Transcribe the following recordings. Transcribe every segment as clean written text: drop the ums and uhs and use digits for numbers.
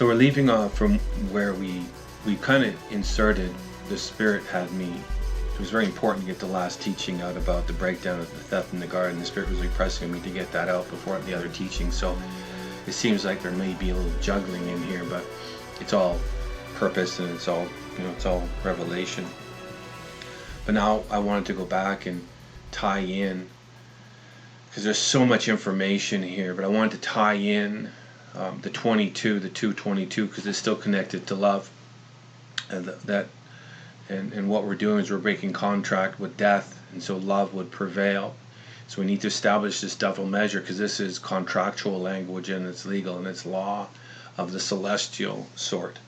So we're leaving off from where we kind of inserted, the Spirit had me. It was very important to get the last teaching out about the breakdown of the theft in the garden. The Spirit was really pressing me to get that out before the other teaching. So it seems like there may be a little juggling in here, but it's all purpose and it's all, it's all revelation. But now I wanted to go back and tie in, because there's so much information here, but I wanted to tie in the 222, because it's still connected to love, and and what we're doing is we're breaking contract with death, and so love would prevail. So we need to establish this double measure, because this is contractual language and it's legal and it's law of the celestial sort.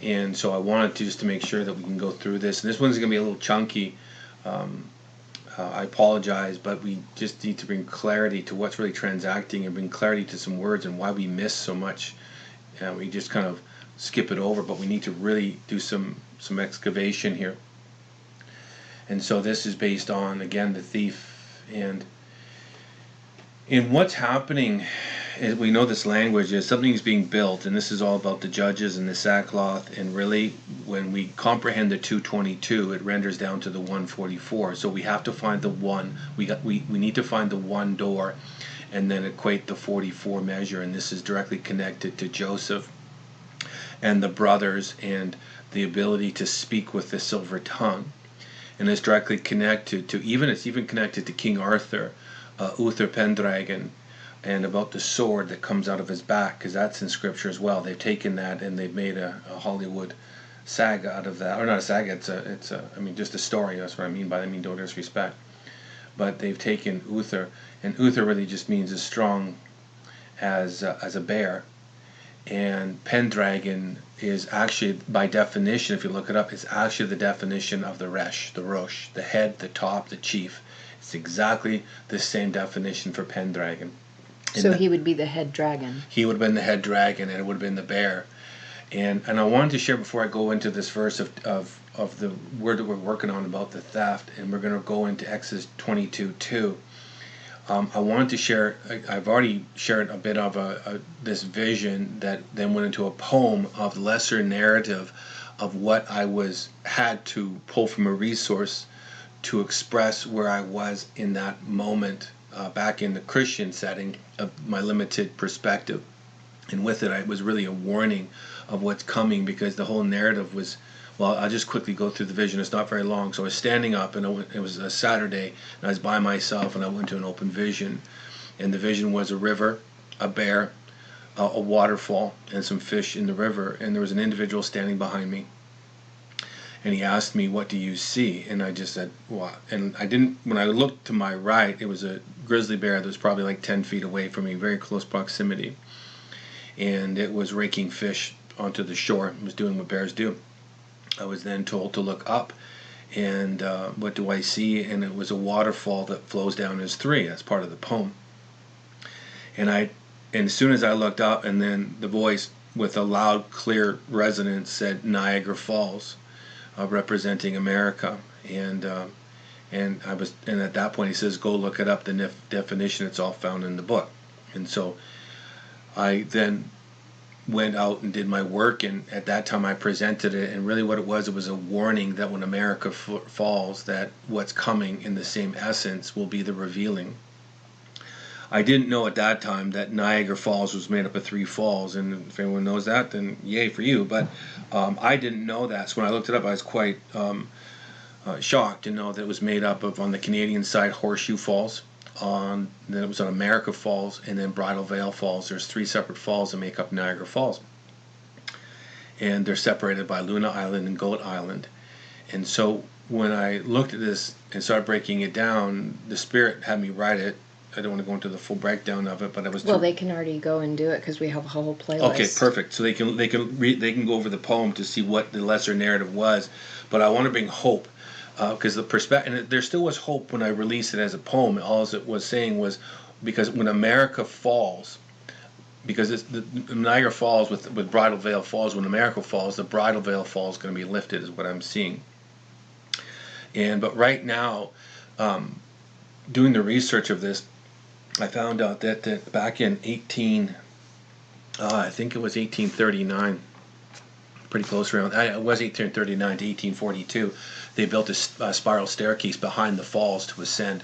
And so I wanted to just to make sure that we can go through this, and this one's going to be a little chunky. I apologize, but we just need to bring clarity to what's really transacting and bring clarity to some words and why we miss so much. We just kind of skip it over, but we need to really do some excavation here. And so this is based on, again, the thief. And in what's happening, is we know this language is something's being built, and this is all about the judges and the sackcloth, and really when we comprehend the 222, it renders down to the 144. So we have to find the one, we need to find the one door and then equate the 44 measure, and this is directly connected to Joseph and the brothers and the ability to speak with the silver tongue. And it's directly connected to, it's even connected to King Arthur, Uther Pendragon, and about the sword that comes out of his back, because that's in scripture as well. They've taken that and they've made a Hollywood saga out of that, or not a saga. It's just a story. That's what I mean by that. I mean, don't disrespect. But they've taken Uther, and Uther really just means as strong as a bear. And Pendragon is actually, by definition, if you look it up, it's actually the definition of the Rosh, the head, the top, the chief. It's exactly the same definition for Pendragon. So he would be the head dragon. He would have been the head dragon, and it would have been the bear. And I wanted to share, before I go into this verse of the word that we're working on about the theft, and we're going to go into Exodus 22:2. I wanted to share, I've already shared a bit of this vision that then went into a poem of lesser narrative of what I had to pull from a resource to express where I was in that moment, back in the Christian setting of my limited perspective. And with it, it was really a warning of what's coming, because the whole narrative was, well, I'll just quickly go through the vision. It's not very long. So I was standing up, and it was a Saturday, and I was by myself, and I went to an open vision. And the vision was a river, a bear, a waterfall, and some fish in the river. And there was an individual standing behind me. And he asked me, "What do you see?" And I just said, "What?" And I didn't, when I looked to my right, it was a grizzly bear that was probably like 10 feet away from me, very close proximity. And it was raking fish onto the shore. It was doing what bears do. I was then told to look up, and what do I see? And it was a waterfall that flows down as 3. That's part of the poem. And as soon as I looked up, and then the voice with a loud, clear resonance said Niagara Falls, representing America. And at that point he says, "Go look it up, the definition. It's all found in the book." And so I then went out and did my work, and at that time I presented it, and really what it was a warning that when America falls, that what's coming in the same essence will be the revealing. I didn't know at that time that Niagara Falls was made up of 3 falls, and if anyone knows that, then yay for you. But I didn't know that, so when I looked it up, I was quite shocked to know that it was made up of, on the Canadian side, Horseshoe Falls, then it was on America Falls, and then Bridal Veil Falls. There's 3 separate falls that make up Niagara Falls, and they're separated by Luna Island and Goat Island. And so when I looked at this and started breaking it down, the Spirit had me write it. I don't want to go into the full breakdown of it, but it was well, they can already go and do it, because we have a whole playlist. Okay, perfect. So they can go over the poem to see what the lesser narrative was. But I want to bring hope, because the perspective, and there still was hope when I released it as a poem. All it was saying was, because when America falls, because it's the Niagara Falls with Bridal Veil Falls, when America falls, the Bridal Veil Falls is going to be lifted, is what I'm seeing. But right now, doing the research of this, I found out that back in 18 I think it was 1839, pretty close around. It was 1839 to 1842. They built a spiral staircase behind the falls to ascend.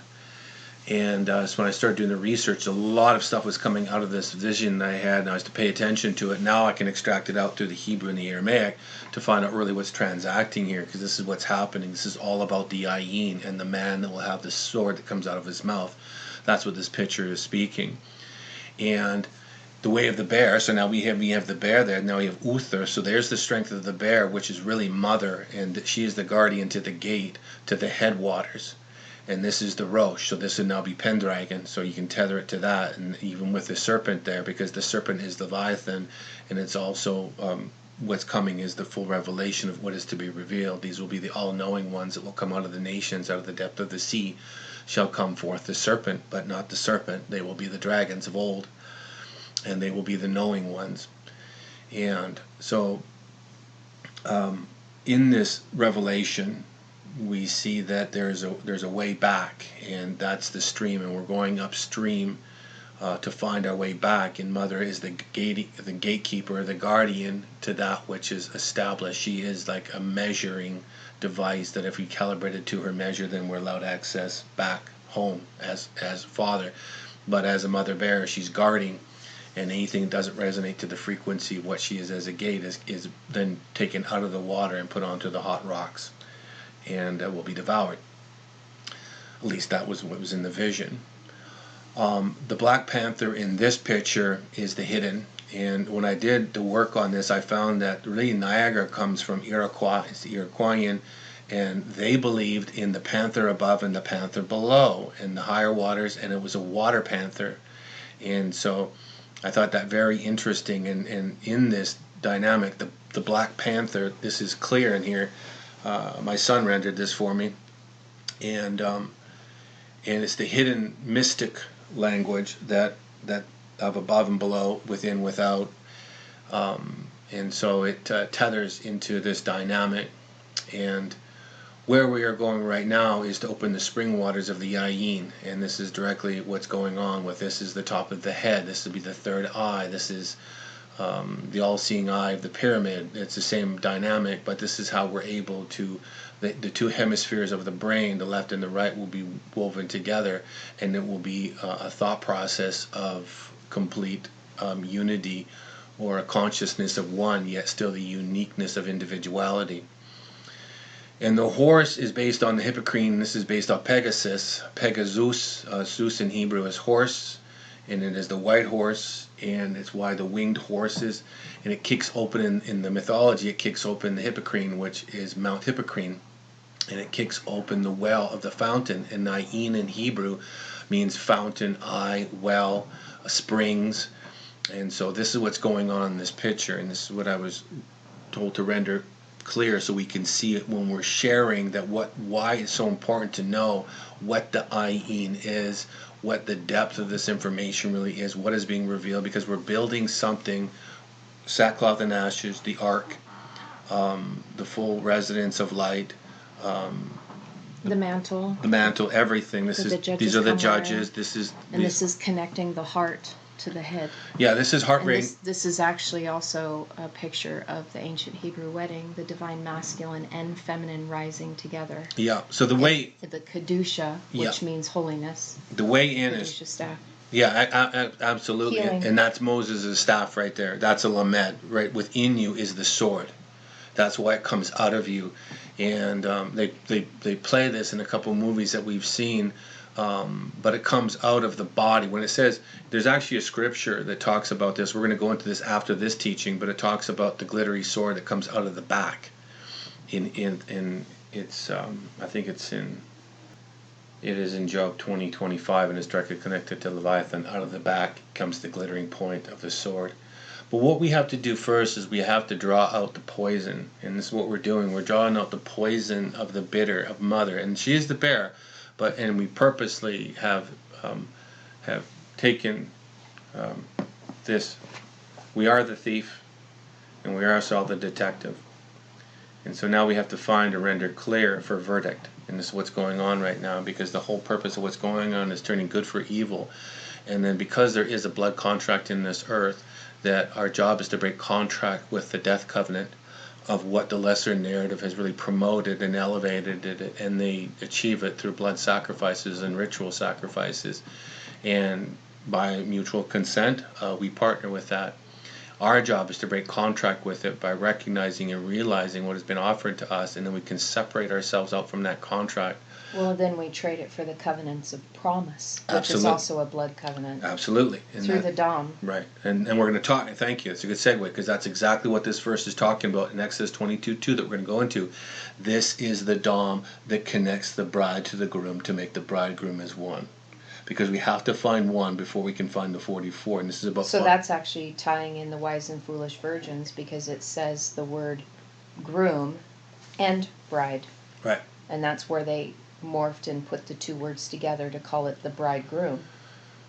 And so when I started doing the research, a lot of stuff was coming out of this vision that I had, and I was to pay attention to it. Now I can extract it out through the Hebrew and the Aramaic to find out really what's transacting here, because this is what's happening. This is all about the ayin and the man that will have the sword that comes out of his mouth. That's what this picture is speaking. And the way of the bear, so now we have the bear there, now we have Uther, so there's the strength of the bear, which is really mother, and she is the guardian to the gate, to the headwaters. And this is the Rosh, so this would now be Pendragon, so you can tether it to that, and even with the serpent there, because the serpent is Leviathan, and it's also what's coming is the full revelation of what is to be revealed. These will be the all-knowing ones that will come out of the nations, out of the depth of the sea, shall come forth the serpent, but not the serpent. They will be the dragons of old, and they will be the knowing ones. And so in this revelation, we see that there's a way back, and that's the stream, and we're going upstream to find our way back. And Mother is the gatekeeper, the guardian to that which is established. She is like a measuring device that if we calibrate it to her measure, then we're allowed access back home as Father. But as a mother bear, she's guarding, and anything that doesn't resonate to the frequency of what she is as a gate is then taken out of the water and put onto the hot rocks, and will be devoured. At least that was what was in the vision. The Black Panther in this picture is the hidden, and when I did the work on this, I found that really Niagara comes from Iroquois. It's the Iroquoian, and they believed in the panther above and the panther below in the higher waters, and it was a water panther. And so I thought that very interesting, and in this dynamic, the Black Panther, this is clear in here. My son rendered this for me, and it's the hidden mystic language that of above and below, within, without, and so it tethers into this dynamic. And where we are going right now is to open the spring waters of the Ayin, and this is directly what's going on with this. Is the top of the head. This would be the third eye. This is the all-seeing eye of the pyramid. It's the same dynamic, but this is how we're able to, the two hemispheres of the brain, the left and the right, will be woven together, and it will be a thought process of complete unity, or a consciousness of one, yet still the uniqueness of individuality. And the horse is based on the Hippocrene. This is based on Pegasus. Pegasus, Zeus in Hebrew is horse, and it is the white horse, and it's why the winged horses, and it kicks open in the mythology, it kicks open the Hippocrene, which is Mount Hippocrene, and it kicks open the well of the fountain. And Nain in Hebrew means fountain, eye, well, springs. And so this is what's going on in this picture, and this is what I was told to render clear so we can see it when we're sharing that why it's so important to know what the Ayin is, what the depth of this information really is, what is being revealed, because we're building something, sackcloth and ashes, the ark, the full residence of light, the mantle, everything. These are the judges. This is connecting the heart to the head. Yeah, this is heart rate. This is actually also a picture of the ancient Hebrew wedding, the divine masculine and feminine rising together. Yeah, so the way... The Kedusha, which means holiness. The way in Kedusha is... staff. Yeah, absolutely. Healing. And that's Moses' staff right there. That's a lamed. Right within you is the sword. That's why it comes out of you. And they play this in a couple movies that we've seen. But it comes out of the body. When it says, there's actually a scripture that talks about this. We're going to go into this after this teaching, but it talks about the glittery sword that comes out of the back. It's I think it is in Job 20:25, and it's directly connected to Leviathan. Out of the back comes the glittering point of the sword. But what we have to do first is we have to draw out the poison, and this is what we're doing. We're drawing out the poison of the bitter of Mother, and she is the bear. And we purposely have taken this. We are the thief, and we are also the detective. And so now we have to find or render clear for verdict. And this is what's going on right now, because the whole purpose of what's going on is turning good for evil. And then because there is a blood contract in this earth, that our job is to break contract with the death covenant of what the lesser narrative has really promoted and elevated it, and they achieve it through blood sacrifices and ritual sacrifices. And by mutual consent, we partner with that. Our job is to break contract with it by recognizing and realizing what has been offered to us, and then we can separate ourselves out from that contract. Well, then we trade it for the covenants of promise, which Absolutely. is also a blood covenant. Absolutely. And through the Dom. Right. And we're going to talk, thank you, it's a good segue, because that's exactly what this verse is talking about in Exodus 22:2 that we're going to go into. This is the Dom that connects the bride to the groom to make the bridegroom as one. Because we have to find one before we can find the 44. And this is about So that's actually tying in the wise and foolish virgins, because it says the word groom and bride. Right. And that's where they morphed and put the two words together to call it the bridegroom.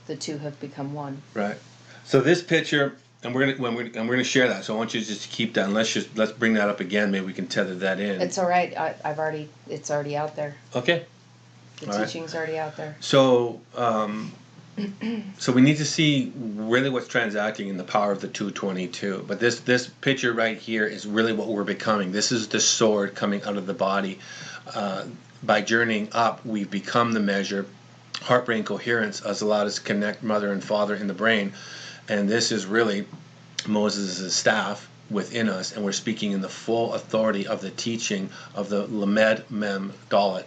The two have become one. Right. So this picture, and we're gonna share that. So I want you to just keep that. And let's bring that up again. Maybe we can tether that in. It's all right. It's already out there. Okay. The teaching's already out there. So so we need to see really what's transacting in the power of the 222. But this picture right here is really what we're becoming. This is the sword coming out of the body. By journeying up, we've become the measure. Heart-brain coherence has allowed us to connect mother and father in the brain. And this is really Moses' staff within us. And we're speaking in the full authority of the teaching of the Lamed Mem Dalet.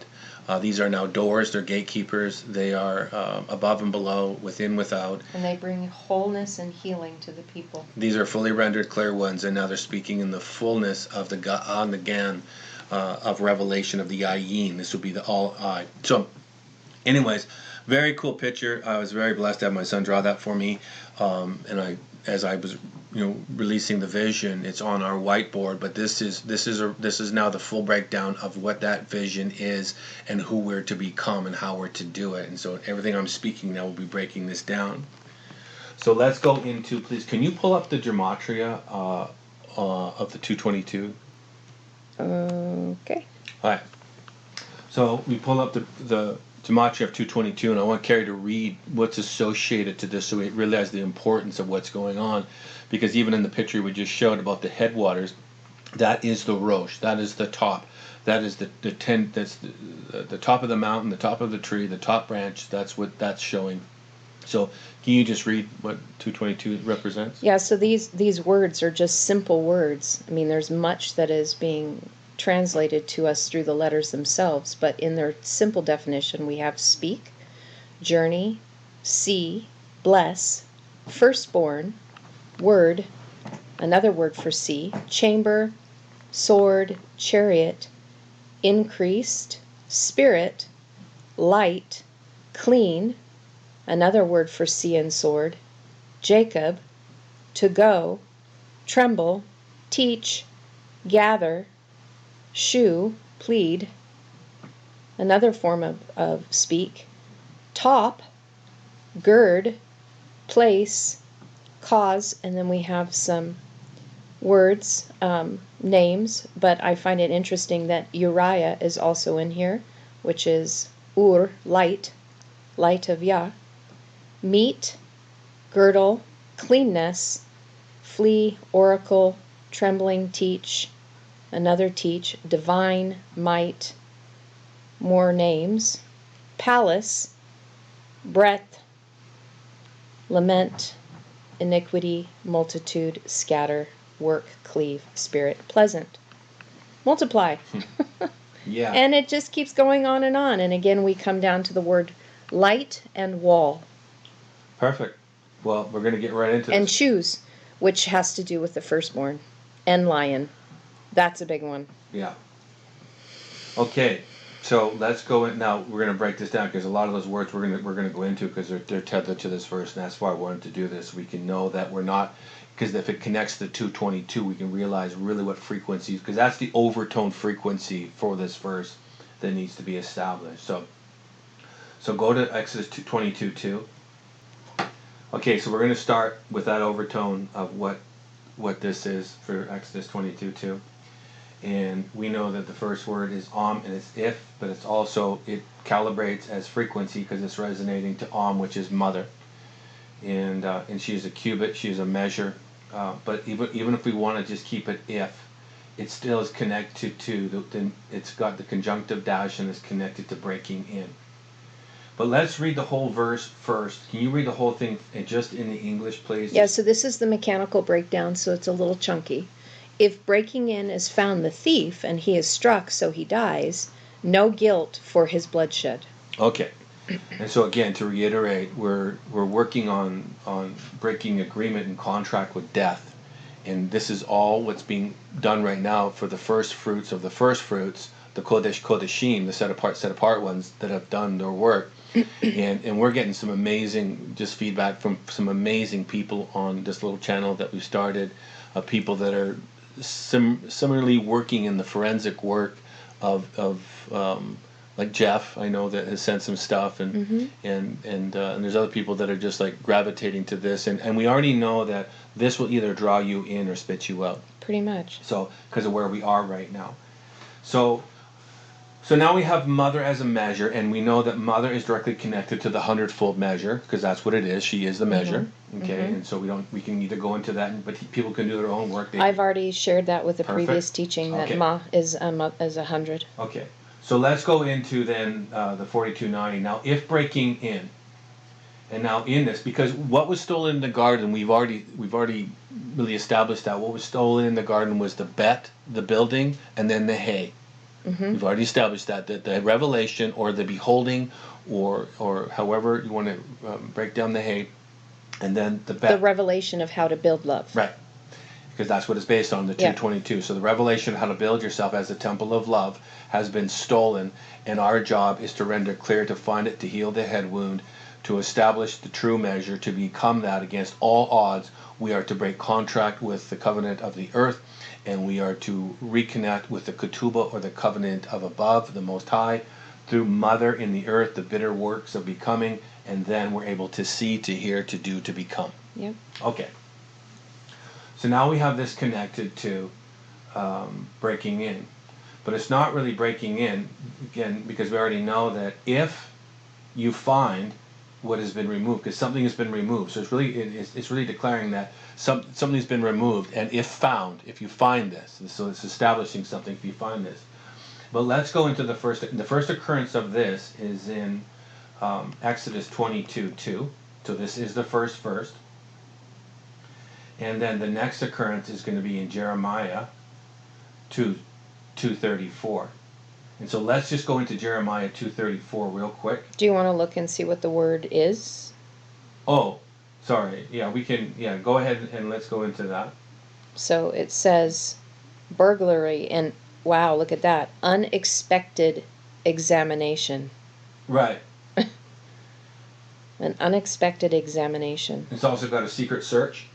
These are now doors, they're gatekeepers, they are above and below, within, without. And they bring wholeness and healing to the people. These are fully rendered clear ones, and now they're speaking in the fullness of the Ga'an, the Gan, of revelation of the Ayin. This would be the all-I. So, anyways, very cool picture. I was very blessed to have my son draw that for me, and as I was releasing the vision, it's on our whiteboard. But this is now the full breakdown of what that vision is and who we're to become and how we're to do it. And so everything I'm speaking now will be breaking this down. So let's go into, please, can you pull up the Gematria of the 222? Okay. All right. So we pull up the Gematria of 222, and I want Carrie to read what's associated to this so we realize the importance of what's going on. Because even in the picture we just showed about the headwaters, that is the Rosh, that is the top. That is the top of the mountain, the top of the tree, the top branch. That's what that's showing. So can you just read what 222 represents? Yeah, so these words are just simple words. I mean, there's much that is being translated to us through the letters themselves, but in their simple definition we have speak, journey, see, bless, firstborn, word, another word for see, chamber, sword, chariot, increased, spirit, light, clean, another word for see and sword, Jacob, to go, tremble, teach, gather, shoe, plead, another form of speak, top, gird, place, cause, and then we have some words, names, but I find it interesting that Uriah is also in here, which is Ur, light of Yah, meat, girdle, cleanness, flee, oracle, trembling, teach, another teach, divine, might, more names, palace, breadth, lament, iniquity, multitude, scatter, work, cleave, spirit, pleasant, multiply. Yeah. And it just keeps going on. And again, we come down to the word light and wall. Perfect. Well, we're going to get right into And this. choose, which has to do with the firstborn, and lion. That's a big one. Yeah. Okay. So let's go in now. We're going to break this down because a lot of those words we're going to go into because they're tethered to this verse, and that's why I wanted to do this. We can know that we're not, because if it connects to 222, we can realize really what frequencies, because that's the overtone frequency for this verse that needs to be established. So go to Exodus 22:2. Okay, so we're going to start with that overtone of what this is for Exodus 22:2. And we know that the first word is and it's if, but it's also, it calibrates as frequency because it's resonating to which is mother. And she is a cubit, she is a measure. but even if we want to just keep it if, it still is connected to then it's got the conjunctive dash and is connected to breaking in. But let's read the whole verse first. Can you read the whole thing just in the English, please? Yeah, so this is the mechanical breakdown, so it's a little chunky. If breaking in is found the thief, and he is struck so he dies, no guilt for his bloodshed. Okay. And so again, to reiterate, we're working on breaking agreement and contract with death. And this is all what's being done right now for the first fruits of the first fruits, the Kodesh Kodeshim, the set apart ones that have done their work. And we're getting some amazing just feedback from some amazing people on this little channel that we started, people that are similarly working in the forensic work of like Jeff, I know, that has sent some stuff, and and there's other people that are just like gravitating to this, and we already know that this will either draw you in or spit you out. Pretty much. So because of where we are right now, so now we have mother as a measure, and we know that mother is directly connected to the 100-fold measure, because that's what it is. She is the measure. Okay, and so we can either go into that, but people can do their own work. I've already shared that with the previous teaching that Ma is 100. Okay. So let's go into then the 4290. Now, if breaking in, and now in this, because what was stolen in the garden, we've already really established that what was stolen in the garden was the bet, the building, and then the hay. We've already established that the revelation or the beholding, or however you want to break down the hay, and then the bet. The revelation of how to build love. Right. Because that's what it's based on, the 222. So the revelation of how to build yourself as a temple of love has been stolen, and our job is to render clear, to find it, to heal the head wound, to establish the true measure, to become that against all odds. We are to break contract with the covenant of the earth, and we are to reconnect with the ketubah, or the covenant of above, the Most High, through mother in the earth, the bitter works of becoming, and then we're able to see, to hear, to do, to become. Yep. Okay. So now we have this connected to breaking in. But it's not really breaking in, again, because we already know that if you find what has been removed, because something has been removed, so it's really declaring that something's been removed, and if found, if you find this, so it's establishing something if you find this. But let's go into the first occurrence of this is in Exodus 22:2. So this is the first. And then the next occurrence is going to be in Jeremiah 2:34. And so let's just go into Jeremiah 2:34 real quick. Do you want to look and see what the word is? Oh, sorry. Yeah, we can. Yeah, go ahead and let's go into that. So it says burglary, and wow, look at that. Unexpected examination. Right. An unexpected examination. It's also got a secret search.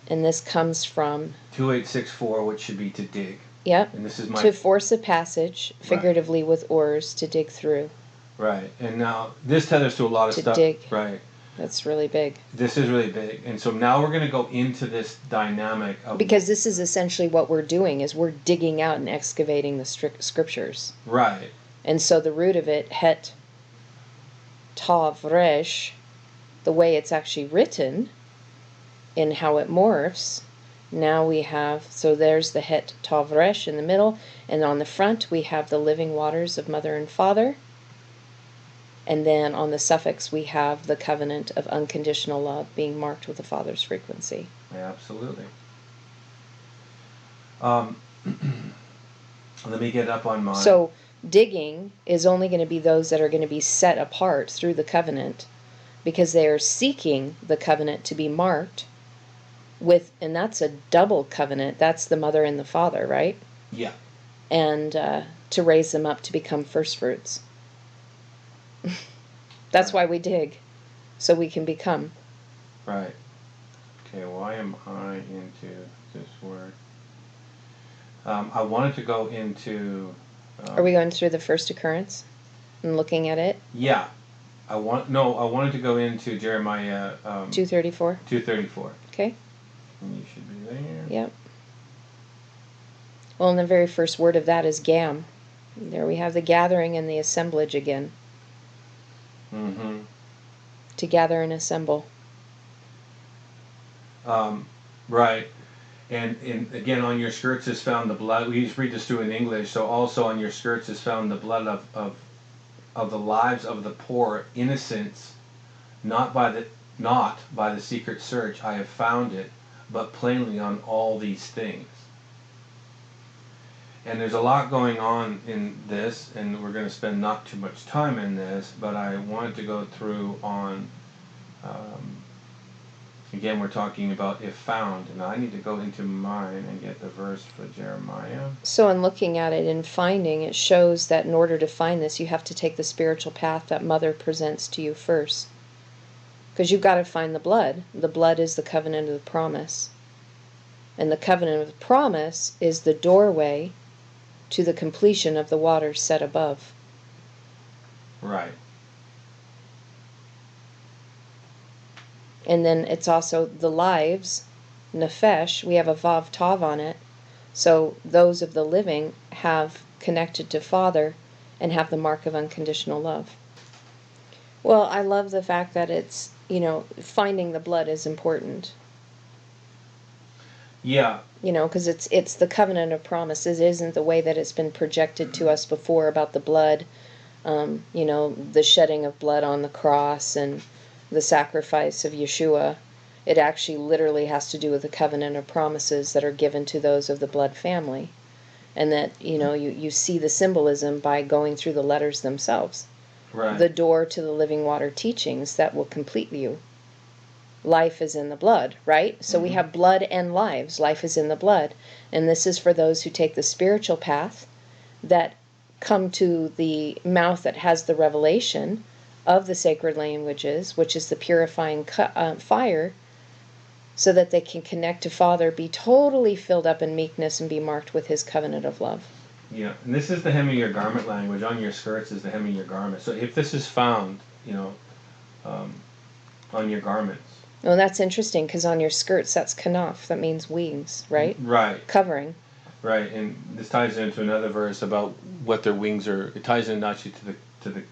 And this comes from 2864, which should be to dig. Yep. And this is to force a passage, figuratively with oars, to dig through. Right. And now this tethers to a lot of stuff. To dig. Right. That's really big. This is really big. And so now we're going to go into this dynamic of... Because this is essentially what we're doing, is we're digging out and excavating the scriptures. Right. And so the root of it, het tav resh, the way it's actually written, in how it morphs, now we have, so there's the het tav resh in the middle, and on the front we have the living waters of mother and father, and then on the suffix we have the covenant of unconditional love being marked with the Father's frequency. Yeah, absolutely. Let me get up on mine. So digging is only going to be those that are going to be set apart through the covenant, because they are seeking the covenant to be marked with, and that's a double covenant. That's the mother and the father, right? Yeah. And to raise them up to become first fruits. That's why we dig, so we can become. Right. Okay, why am I into this word? I wanted to go into... Are we going through the first occurrence and looking at it? Yeah. I wanted to go into Jeremiah... 234? 234. Okay. And you should be there. Yep. Well, and the very first word of that is gam. There we have the gathering and the assemblage again. Mm-hmm. To gather and assemble. Right. And again, on your skirts is found the blood. We just read this through in English. So also on your skirts is found the blood of the lives of the poor, innocence, not by the secret search I have found it, but plainly on all these things. And there's a lot going on in this, and we're going to spend not too much time in this, but I wanted to go through on, again, we're talking about if found, and I need to go into mine and get the verse for Jeremiah. So in looking at it and finding, it shows that in order to find this, you have to take the spiritual path that Mother presents to you first. Because you've got to find the blood. The blood is the covenant of the promise. And the covenant of the promise is the doorway to the completion of the waters set above. Right. And then it's also the lives, nefesh, we have a vav tav on it. So those of the living have connected to Father and have the mark of unconditional love. Well, I love the fact that it's, finding the blood is important. Yeah. Because it's the covenant of promise. It isn't the way that it's been projected to us before about the blood, the shedding of blood on the cross and the sacrifice of Yeshua. It actually literally has to do with the covenant of promises that are given to those of the blood family. And that, you see the symbolism by going through the letters themselves. Right. The door to the living water teachings that will complete you. Life is in the blood, right? So we have blood and lives. Life is in the blood. And this is for those who take the spiritual path, that come to the mouth that has the revelation of the sacred languages, which is the purifying fire, so that they can connect to Father, be totally filled up in meekness, and be marked with his covenant of love. Yeah, and this is the hem of your garment language. On your skirts is the hem of your garment. So if this is found, on your garments. Well, that's interesting, because on your skirts, that's kanaf. That means wings, right? Right. Covering. Right, and this ties into another verse about what their wings are. It ties in not to the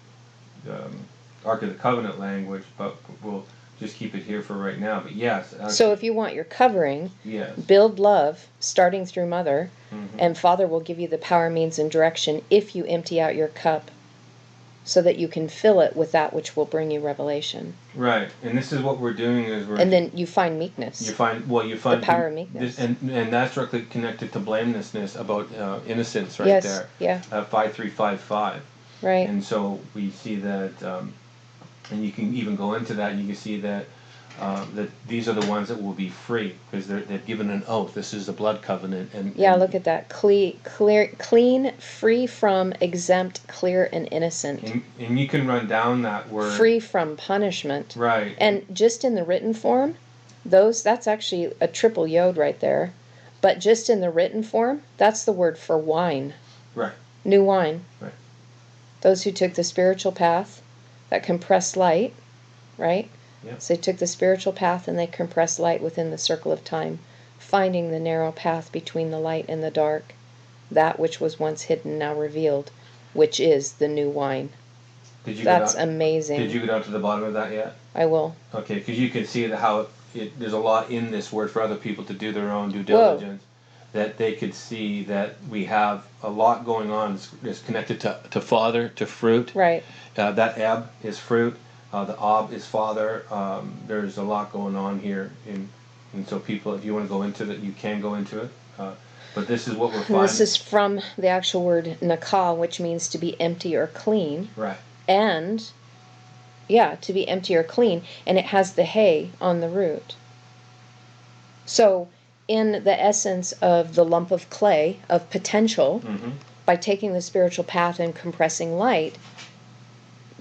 Ark of the Covenant language, but we'll just keep it here for right now. But yes. Actually, so if you want your covering, yes. Build love, starting through Mother, and Father will give you the power, means, and direction if you empty out your cup, so that you can fill it with that which will bring you revelation. Right, and this is what we're doing is and then you find meekness. You find the power of meekness, and that's directly connected to blamelessness about innocence, right? Yes, there. Yeah. 5355. Right. And so we see that, and you can even go into that, and you can see that that these are the ones that will be free, because they've given an oath. This is the blood covenant, and look at that, clean, free from, exempt, clear, and innocent. And you can run down that word. Free from punishment. Right. And just in the written form, that's actually a triple yod right there. But just in the written form, that's the word for wine. Right. New wine. Right. Those who took the spiritual path, that compressed light, right? Yep. So they took the spiritual path and they compressed light within the circle of time, finding the narrow path between the light and the dark, that which was once hidden now revealed, which is the new wine. That's amazing. Did you go down to the bottom of that yet? I will. Okay, because you can see how there's a lot in this word for other people to do their own due diligence. Whoa. That they could see that we have a lot going on that's connected to Father, to fruit. Right. That ebb is fruit. The ob is Father. There's a lot going on here, and so people, if you want to go into it, you can go into it. But this is what we're finding. This is from the actual word nakah, which means to be empty or clean. Right. And, to be empty or clean, and it has the hay on the root. So, in the essence of the lump of clay, of potential, by taking the spiritual path and compressing light,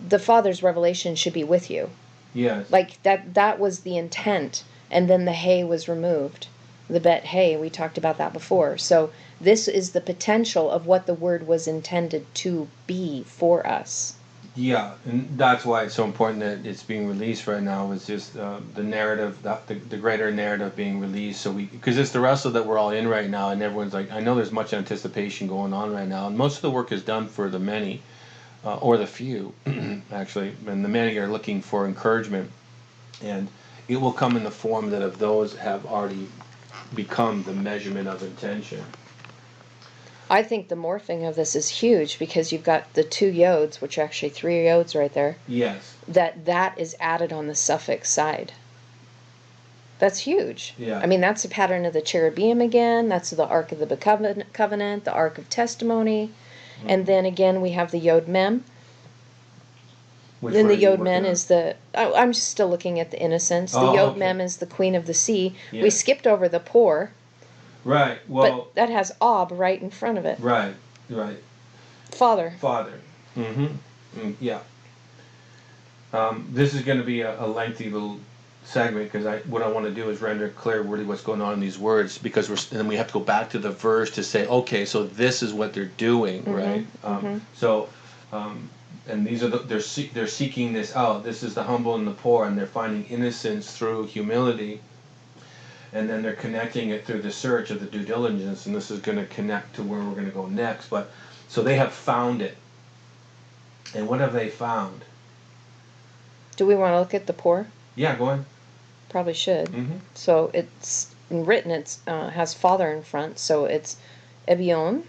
the Father's revelation should be with you. Yes. Like that was the intent, and then the hay was removed. The bet hay, we talked about that before. So this is the potential of what the word was intended to be for us. Yeah, and that's why it's so important that it's being released right now. It's just the narrative, the greater narrative being released. So because it's the wrestle that we're all in right now, and everyone's like, I know there's much anticipation going on right now, and most of the work is done for the many, or the few, actually, and the many are looking for encouragement, and it will come in the form that of those have already become the measurement of intention. I think the morphing of this is huge because you've got the 2 yods, which are actually 3 yods right there. Yes. That is added on the suffix side. That's huge. Yeah. I mean, that's the pattern of the cherubim again. That's the Ark of the Covenant, the Ark of Testimony. Mm-hmm. And then again, we have the Yod Mem. Then the Yod Mem is the... I'm just still looking at the innocence. The Yod Mem is the Queen of the Sea. Yes. We skipped over the poor. Right. Well, but that has Ob right in front of it. Right. Father. Mm-hmm. Yeah. This is going to be a lengthy little segment because what I want to do is render clear really what's going on in these words, because then we have to go back to the verse to say, okay, so this is what they're doing, right? So, and these are they're seeking this out. This is the humble and the poor, and they're finding innocence through humility, and then they're connecting it through the search of the due diligence, and this is going to connect to where we're going to go next. But so they have found it, and what have they found? Do we want to look at the poor? Yeah, go ahead. Probably should. So it's written, it has father in front, so it's Ebion.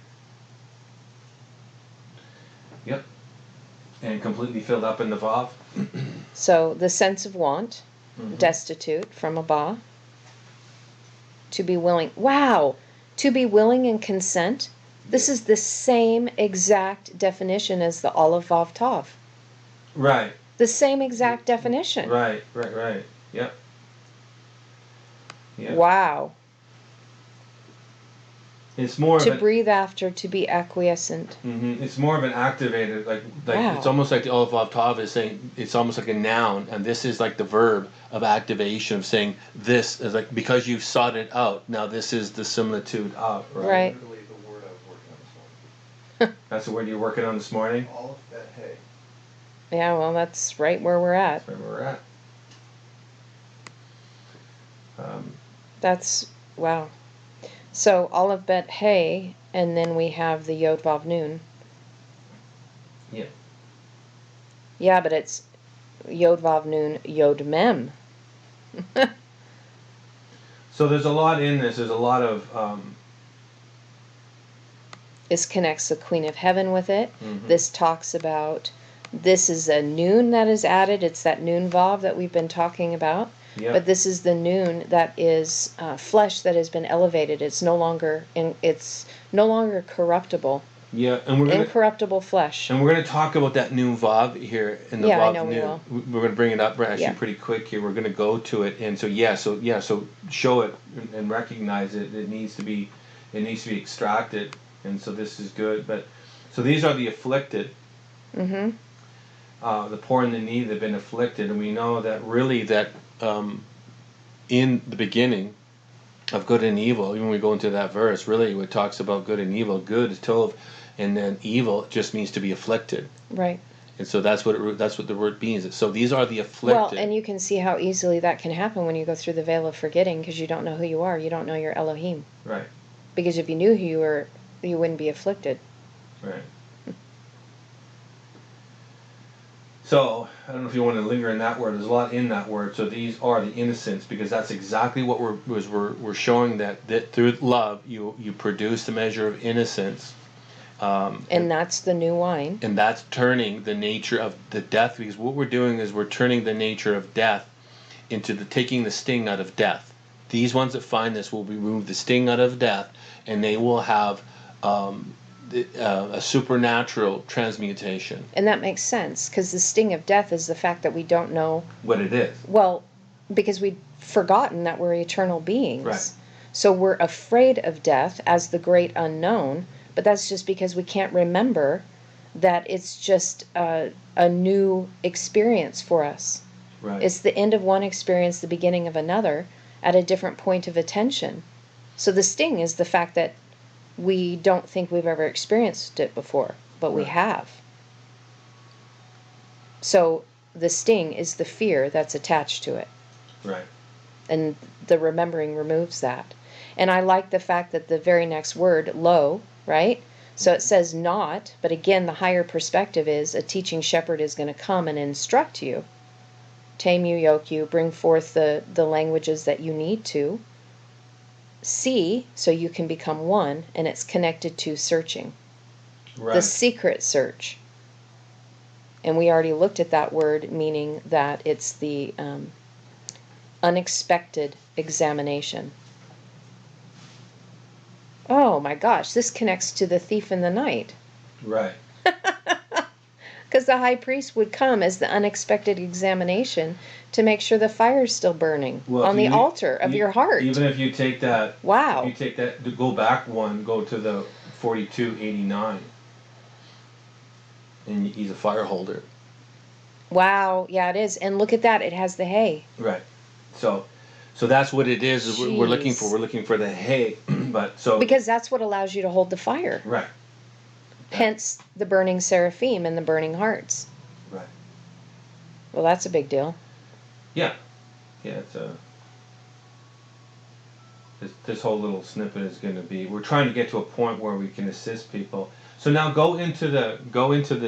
Yep. And completely filled up in the Vav. So the sense of want, destitute from Abba. To be willing. Wow! To be willing and consent. This is the same exact definition as the Aleph Vav Tav. Right. The same exact definition. Right. Yep. Wow. It's more to breathe after, to be acquiescent. It's more of an activated, like wow. It's almost like the Aleph Vav Tav is saying, it's almost like a noun, and this is like the verb of activation, of saying this is like, because you've sought it out, now this is the similitude of, right? Literally the word I was working on this morning. That's the word you're working on this morning? Aleph Bet Hey. Yeah, well, that's right where we're at. That's where we're at. That's, wow. So, Aleph Bet Hey, and then we have the Yod Vav Nun. Yeah. Yeah, but it's Yod Vav Nun, Yod Mem. So there's a lot in this. There's a lot of... This connects the Queen of Heaven with it. This talks about... This is a Nun that is added. It's that Nun Vav that we've been talking about. Yep. But this is the Nun that is flesh that has been elevated. It's no longer corruptible. Yeah, and we're incorruptible flesh. And we're going to talk about that Nun Vav here in the Vav I know Nun. we will. We're going to bring it up actually pretty quick here. We're going to go to it, and so show it and recognize it. It needs to be extracted, and so this is good. But so these are the afflicted. The poor and the needy have been afflicted, and we know that really that in the beginning of good and evil, even when we go into that verse, really it talks about good and evil. Good is tov, and then evil just means to be afflicted. Right. And so that's what the word means. So these are the afflicted. Well, and you can see how easily that can happen when you go through the veil of forgetting, because you don't know who you are. You don't know your Elohim. Right. Because if you knew who you were, you wouldn't be afflicted. Right. So, I don't know if you want to linger in that word. There's a lot in that word. So these are the innocents, because that's exactly what we're showing, that through love you produce the measure of innocence. And that's the new wine. And that's turning the nature of the death, because what we're doing is we're turning the nature of death into taking the sting out of death. These ones that find this will remove the sting out of death, and they will have a supernatural transmutation. And that makes sense, because the sting of death is the fact that we don't know what it is. Well, because we've forgotten that we're eternal beings. Right. So we're afraid of death as the great unknown, but that's just because we can't remember that it's just a new experience for us. Right. It's the end of one experience, the beginning of another, at a different point of attention. So the sting is the fact that we don't think we've ever experienced it before, but we have. So the sting is the fear that's attached to it. Right. And the remembering removes that. And I like the fact that the very next word, lo, right? So it says not, but again, the higher perspective is a teaching shepherd is going to come and instruct you, tame you, yoke you, bring forth the languages that you need to. see, so you can become one, and it's connected to searching. Right. The secret search. And we already looked at that word, meaning that it's the unexpected examination. Oh my gosh, this connects to the thief in the night. Right. Because the high priest would come as the unexpected examination to make sure the fire's still burning on the altar of your heart. Even if you take that, wow. If you take that, to go back one, go to the 42:89, and he's a fire holder. Wow, yeah, it is. And look at that, it has the hay. Right. So that's what it is. We're looking for. We're looking for the hay, but so because that's what allows you to hold the fire. Right. Hence the burning seraphim and the burning hearts. Right. Well, that's a big deal. Yeah. Yeah. This whole little snippet is going to be. We're trying to get to a point where we can assist people. So now go into the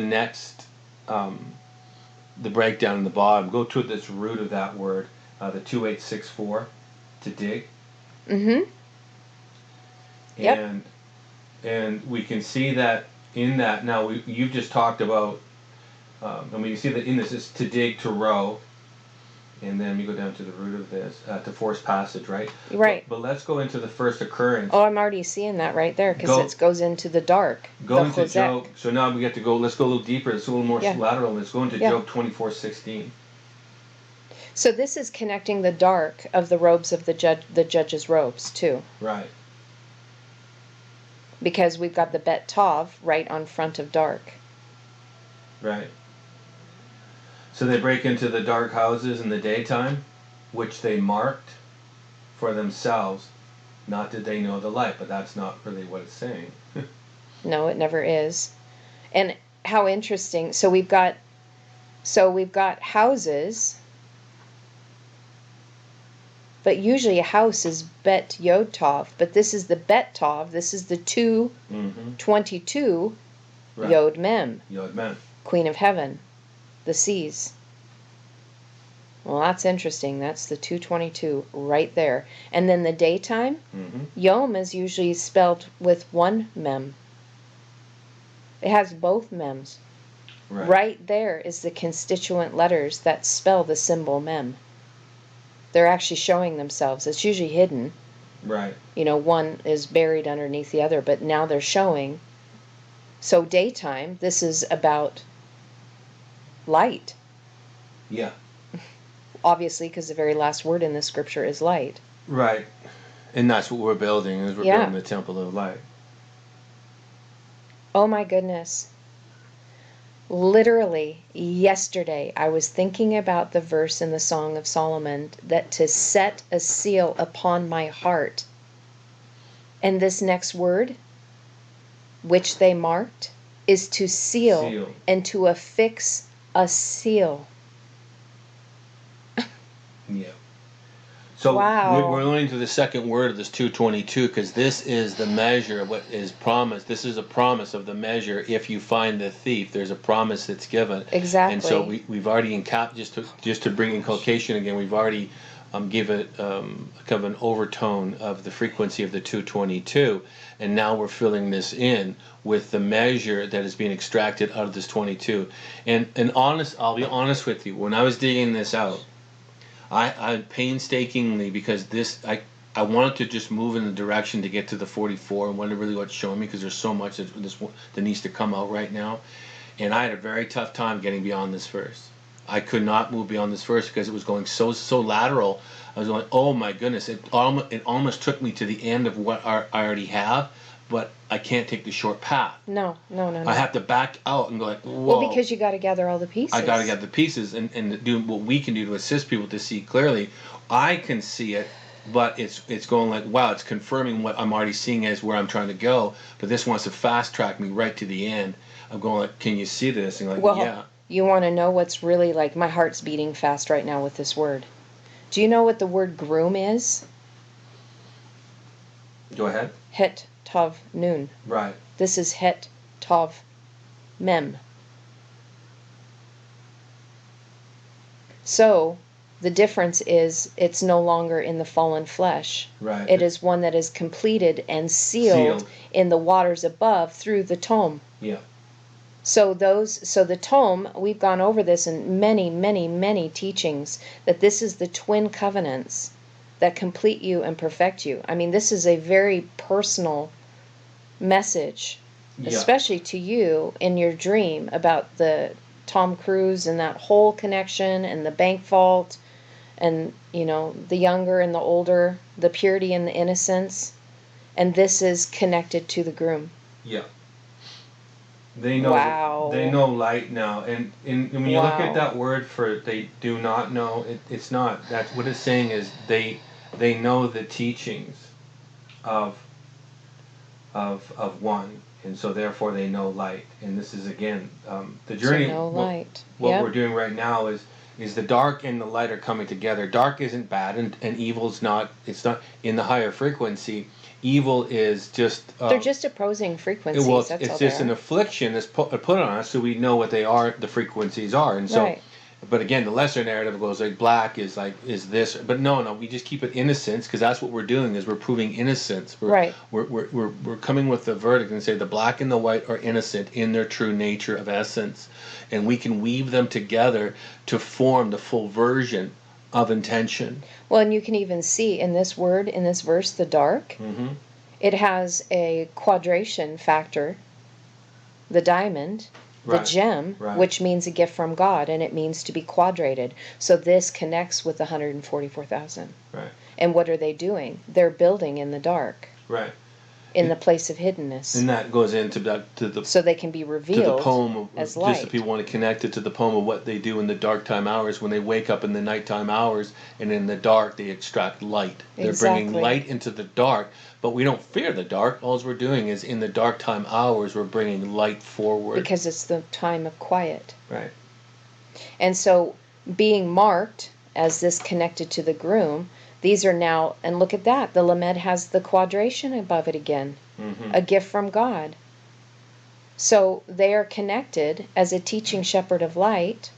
next, the breakdown in the bottom. Go to this root of that word, the 2864, to dig. Mm-hmm. And we can see that in that now you've just talked about. You see that in this is to dig, to row, and then we go down to the root of this, to force passage, right? Right. But let's go into the first occurrence. Oh, I'm already seeing that right there because it goes into the dark. Go into Job. So now we get to go. Let's go a little deeper. Let's go a little more lateral. Let's go into Job 24:16. So this is connecting the dark of the robes of the judge's robes too. Right. Because we've got the Bet Tov right on front of dark. Right. So they break into the dark houses in the daytime, which they marked for themselves. Not that they know the light, but that's not really what it's saying. No, it never is. And how interesting. So we've got houses, but usually a house is Bet Yod Tov, but this is the Bet Tov. This is the 222 Right. Yod Mem. Yod Mem. Queen of Heaven, the seas. Well, that's interesting. That's the 222 right there. And then the daytime, Yom is usually spelled with one mem. It has both mems. Right there is the constituent letters that spell the symbol mem. They're actually showing themselves. It's usually hidden. Right. One is buried underneath the other, but now they're showing. So daytime, this is about light. Yeah. Obviously, because the very last word in the scripture is light. Right. And that's what we're building, is we're building the temple of light. Oh my goodness. Literally, yesterday, I was thinking about the verse in the Song of Solomon that to set a seal upon my heart. And this next word, which they marked, is to seal. And to affix a seal. Yeah. So we're going to the second word of this 222 because this is the measure of what is promised. This is a promise of the measure. If you find the thief, there's a promise that's given. Exactly. And so we've already just to bring inculcation again. We've already give it kind of an overtone of the frequency of the 222, and now we're filling this in with the measure that is being extracted out of this 22. And I'll be honest with you. When I was digging this out, I painstakingly, because I wanted to just move in the direction to get to the 44 and wonder really what's showing me, because there's so much that needs to come out right now, and I had a very tough time getting beyond this verse. I could not move beyond this verse because it was going so lateral. I was going, oh my goodness! It almost took me to the end of what I already have, but I can't take the short path. No. I have to back out and go like, whoa. Well, because you got to gather all the pieces. I got to gather the pieces and do what we can do to assist people to see clearly. I can see it, but it's going like, wow, it's confirming what I'm already seeing as where I'm trying to go. But this wants to fast track me right to the end. I'm going like, can you see this? And like, well, yeah. You want to know what's really like? My heart's beating fast right now with this word. Do you know what the word groom is? Go ahead. Het Tav Nun. Right. This is Het Tav Mem. So, The difference is it's no longer in the fallen flesh. Right. It is one that is completed and sealed in the waters above through the tome. Yeah. So the tome, we've gone over this in many, many, many teachings, that this is the twin covenants that complete you and perfect you. I mean, this is a very personal message, especially to you in your dream about the Tom Cruise and that whole connection and the bank vault and, the younger and the older, the purity and the innocence. And this is connected to the groom. Yeah. They know. Wow. They know light now, and when you look at that word for they do not know, it's not. That's what it's saying is they know the teachings of one, and so therefore they know light. And this is again the journey. So know light. What we're doing right now is the dark and the light are coming together. Dark isn't bad, and evil's not. It's not in the higher frequency. Evil is just... they're just opposing frequencies. Well, that's it's all just an affliction that's put on us, so we know what they are, the frequencies are. And so, right. But again, the lesser narrative goes like black is this. But no, we just keep it innocence, because that's what we're doing, is we're proving innocence. We're coming with the verdict and say the black and the white are innocent in their true nature of essence. And we can weave them together to form the full version of intention. Well, and you can even see in this verse, the dark, it has a quadration factor, the diamond, the gem, which means a gift from God, and it means to be quadrated. So this connects with the 144,000. Right. And what are they doing? They're building in the dark. Right. In the place of hiddenness. And that goes into the so they can be revealed to the poem as light. Just if people want to connect it to the poem of what they do in the dark time hours, when they wake up in the nighttime hours, and in the dark they extract light. They're bringing light into the dark, but we don't fear the dark. All we're doing is in the dark time hours we're bringing light forward. Because it's the time of quiet. Right. And so being marked as this connected to the groom, these are now, and look at that, the Lamed has the quadration above it again, a gift from God. So they are connected as a teaching shepherd of light,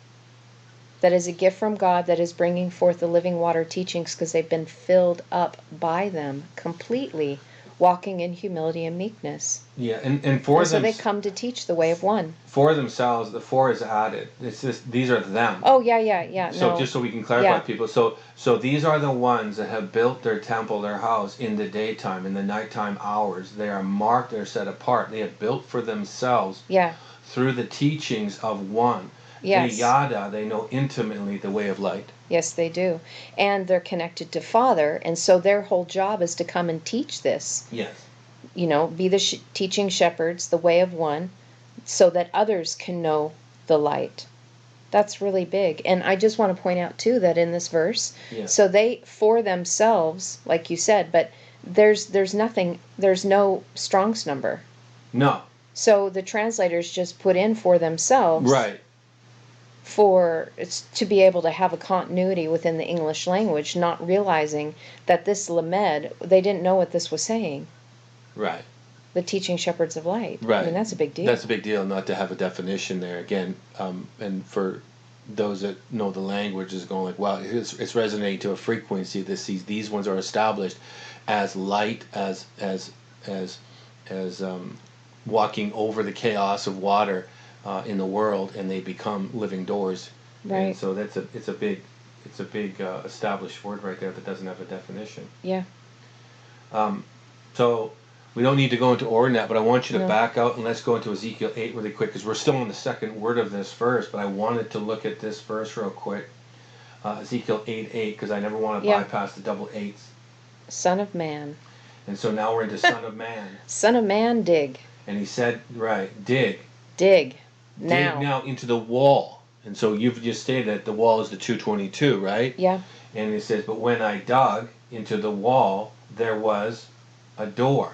that is a gift from God that is bringing forth the living water teachings because they've been filled up by them completely, walking in humility and meekness. Yeah, and for them, so they come to teach the way of one. For themselves, the for is added. It's just these are them. Oh yeah. So just so we can clarify, people. So these are the ones that have built their temple, their house in the daytime, in the nighttime hours. They are marked. They're set apart. They have built for themselves. Yeah. Through the teachings of one. Yes. The yada, they know intimately the way of light. Yes, they do. And they're connected to Father, and so their whole job is to come and teach this. Yes. Be the teaching shepherds, the way of one, so that others can know the light. That's really big. And I just want to point out, too, that in this verse, so they, for themselves, like you said, but there's no Strong's number. No. So the translators just put in for themselves. Right. For it's to be able to have a continuity within the English language, not realizing that this Lamed, they didn't know what this was saying. Right. The teaching shepherds of light. Right. I mean, that's a big deal. That's a big deal, not to have a definition there again. And for those that know the language, is going like, wow, it's resonating to a frequency. These ones are established as light, as walking over the chaos of water. In the world, and they become living doors. Right. And so it's a big established word right there that doesn't have a definition. Yeah. So we don't need to go into order in that, but I want you to back out and let's go into Ezekiel 8 really quick, because we're still on the second word of this verse, but I wanted to look at this verse real quick. Ezekiel 8:8, because I never want to bypass the double eights. Son of man. And so now we're into Son of Man. Son of man, dig. And he said, right, dig. Dig. Dig now into the wall. And so you've just stated that the wall is the 222, right? Yeah. And it says, but when I dug into the wall, there was a door.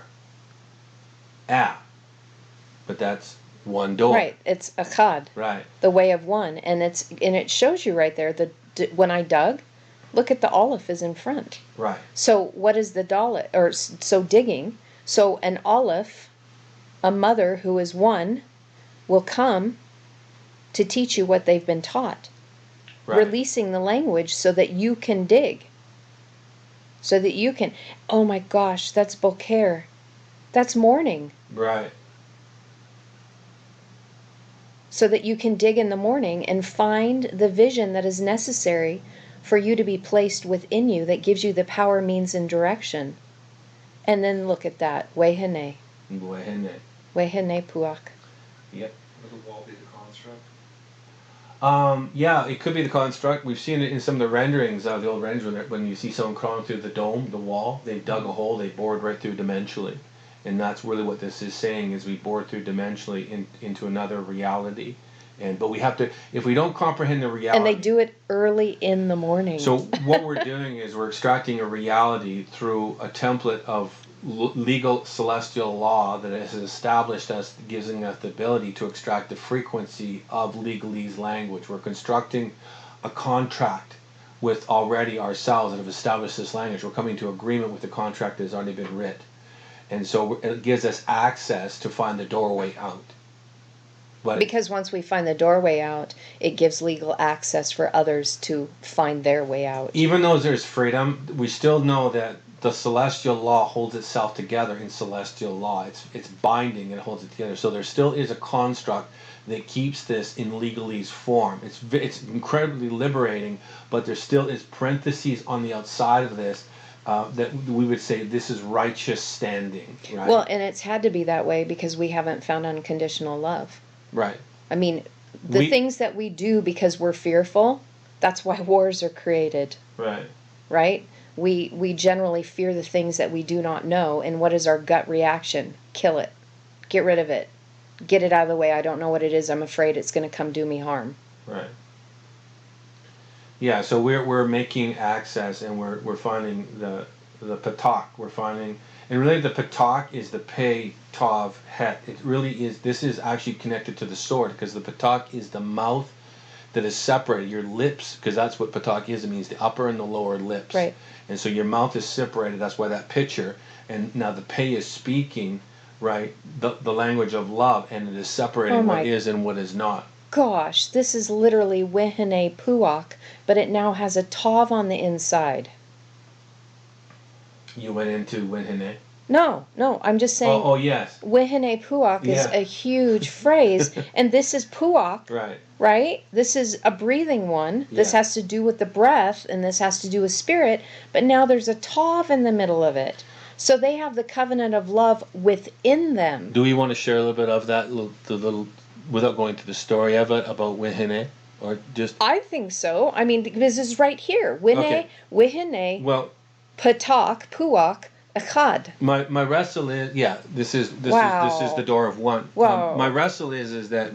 But that's one door. Right. It's Achad. Right. The way of one. And it shows you right there, when I dug, look at the Aleph is in front. Right. So what is the Dalet? Or so digging. So an Aleph, a mother who is one, will come to teach you what they've been taught. Right. releasing the language so that you can dig. So that you can, oh my gosh, that's Boker. That's morning. Right. So that you can dig in the morning and find the vision that is necessary for you to be placed within you that gives you the power, means, and direction. And then look at that. Wihineh. Wihineh Puach. Yep. Would the wall be the construct? Yeah, it could be the construct. We've seen it in some of the renderings, the old renderings, when you see someone crawling through the dome, the wall, they've dug a hole, they bored right through dimensionally. And that's really what this is saying, is we bore through dimensionally into another reality. But we have to, if we don't comprehend the reality... And they do it early in the morning. So what we're doing is we're extracting a reality through a template of legal celestial law that is established as giving us the ability to extract the frequency of legalese language. We're constructing a contract with already ourselves that have established this language. We're coming to agreement with the contract that has already been writ. And so it gives us access to find the doorway out. But because once we find the doorway out, it gives legal access for others to find their way out. Even though there's freedom, we still know that the celestial law holds itself together in celestial law. It's binding and it holds it together. So there still is a construct that keeps this in legalese form. It's incredibly liberating, but there still is parentheses on the outside of this that we would say this is righteous standing. Right? Well, and it's had to be that way because we haven't found unconditional love. Right. I mean, the things that we do because we're fearful, that's why wars are created. Right. Right? We generally fear the things that we do not know, and what is our gut reaction? Kill it. Get rid of it. Get it out of the way. I don't know what it is. I'm afraid it's going to come do me harm. Right. Yeah, so we're making access, and we're finding the patak. We're finding, and really the patak is the pei tav het. It really is. This is actually connected to the sword, because the patak is the mouth that is separated. Your lips, because that's what patak is. It means the upper and the lower lips. Right. And so your mouth is separated. That's why that picture. And now the pei is speaking, right, the language of love, and it is separating what is and what is not. Gosh, this is literally Wihineh Puach, but it now has a tav on the inside. You went into Wihineh? No, I'm just saying. Oh yes. Wihineh Puach is a huge phrase, and this is Puach. Right. Right? This is a breathing one. This has to do with the breath, and this has to do with spirit, but now there's a tav in the middle of it. So they have the covenant of love within them. Do we want to share a little bit of that, the little, without going to the story of it, about Wihineh? Or just... I think so. I mean, this is right here. Wihineh, well, Patak, Puach, Achad. My wrestle is this is the door of one. Wow. My wrestle is that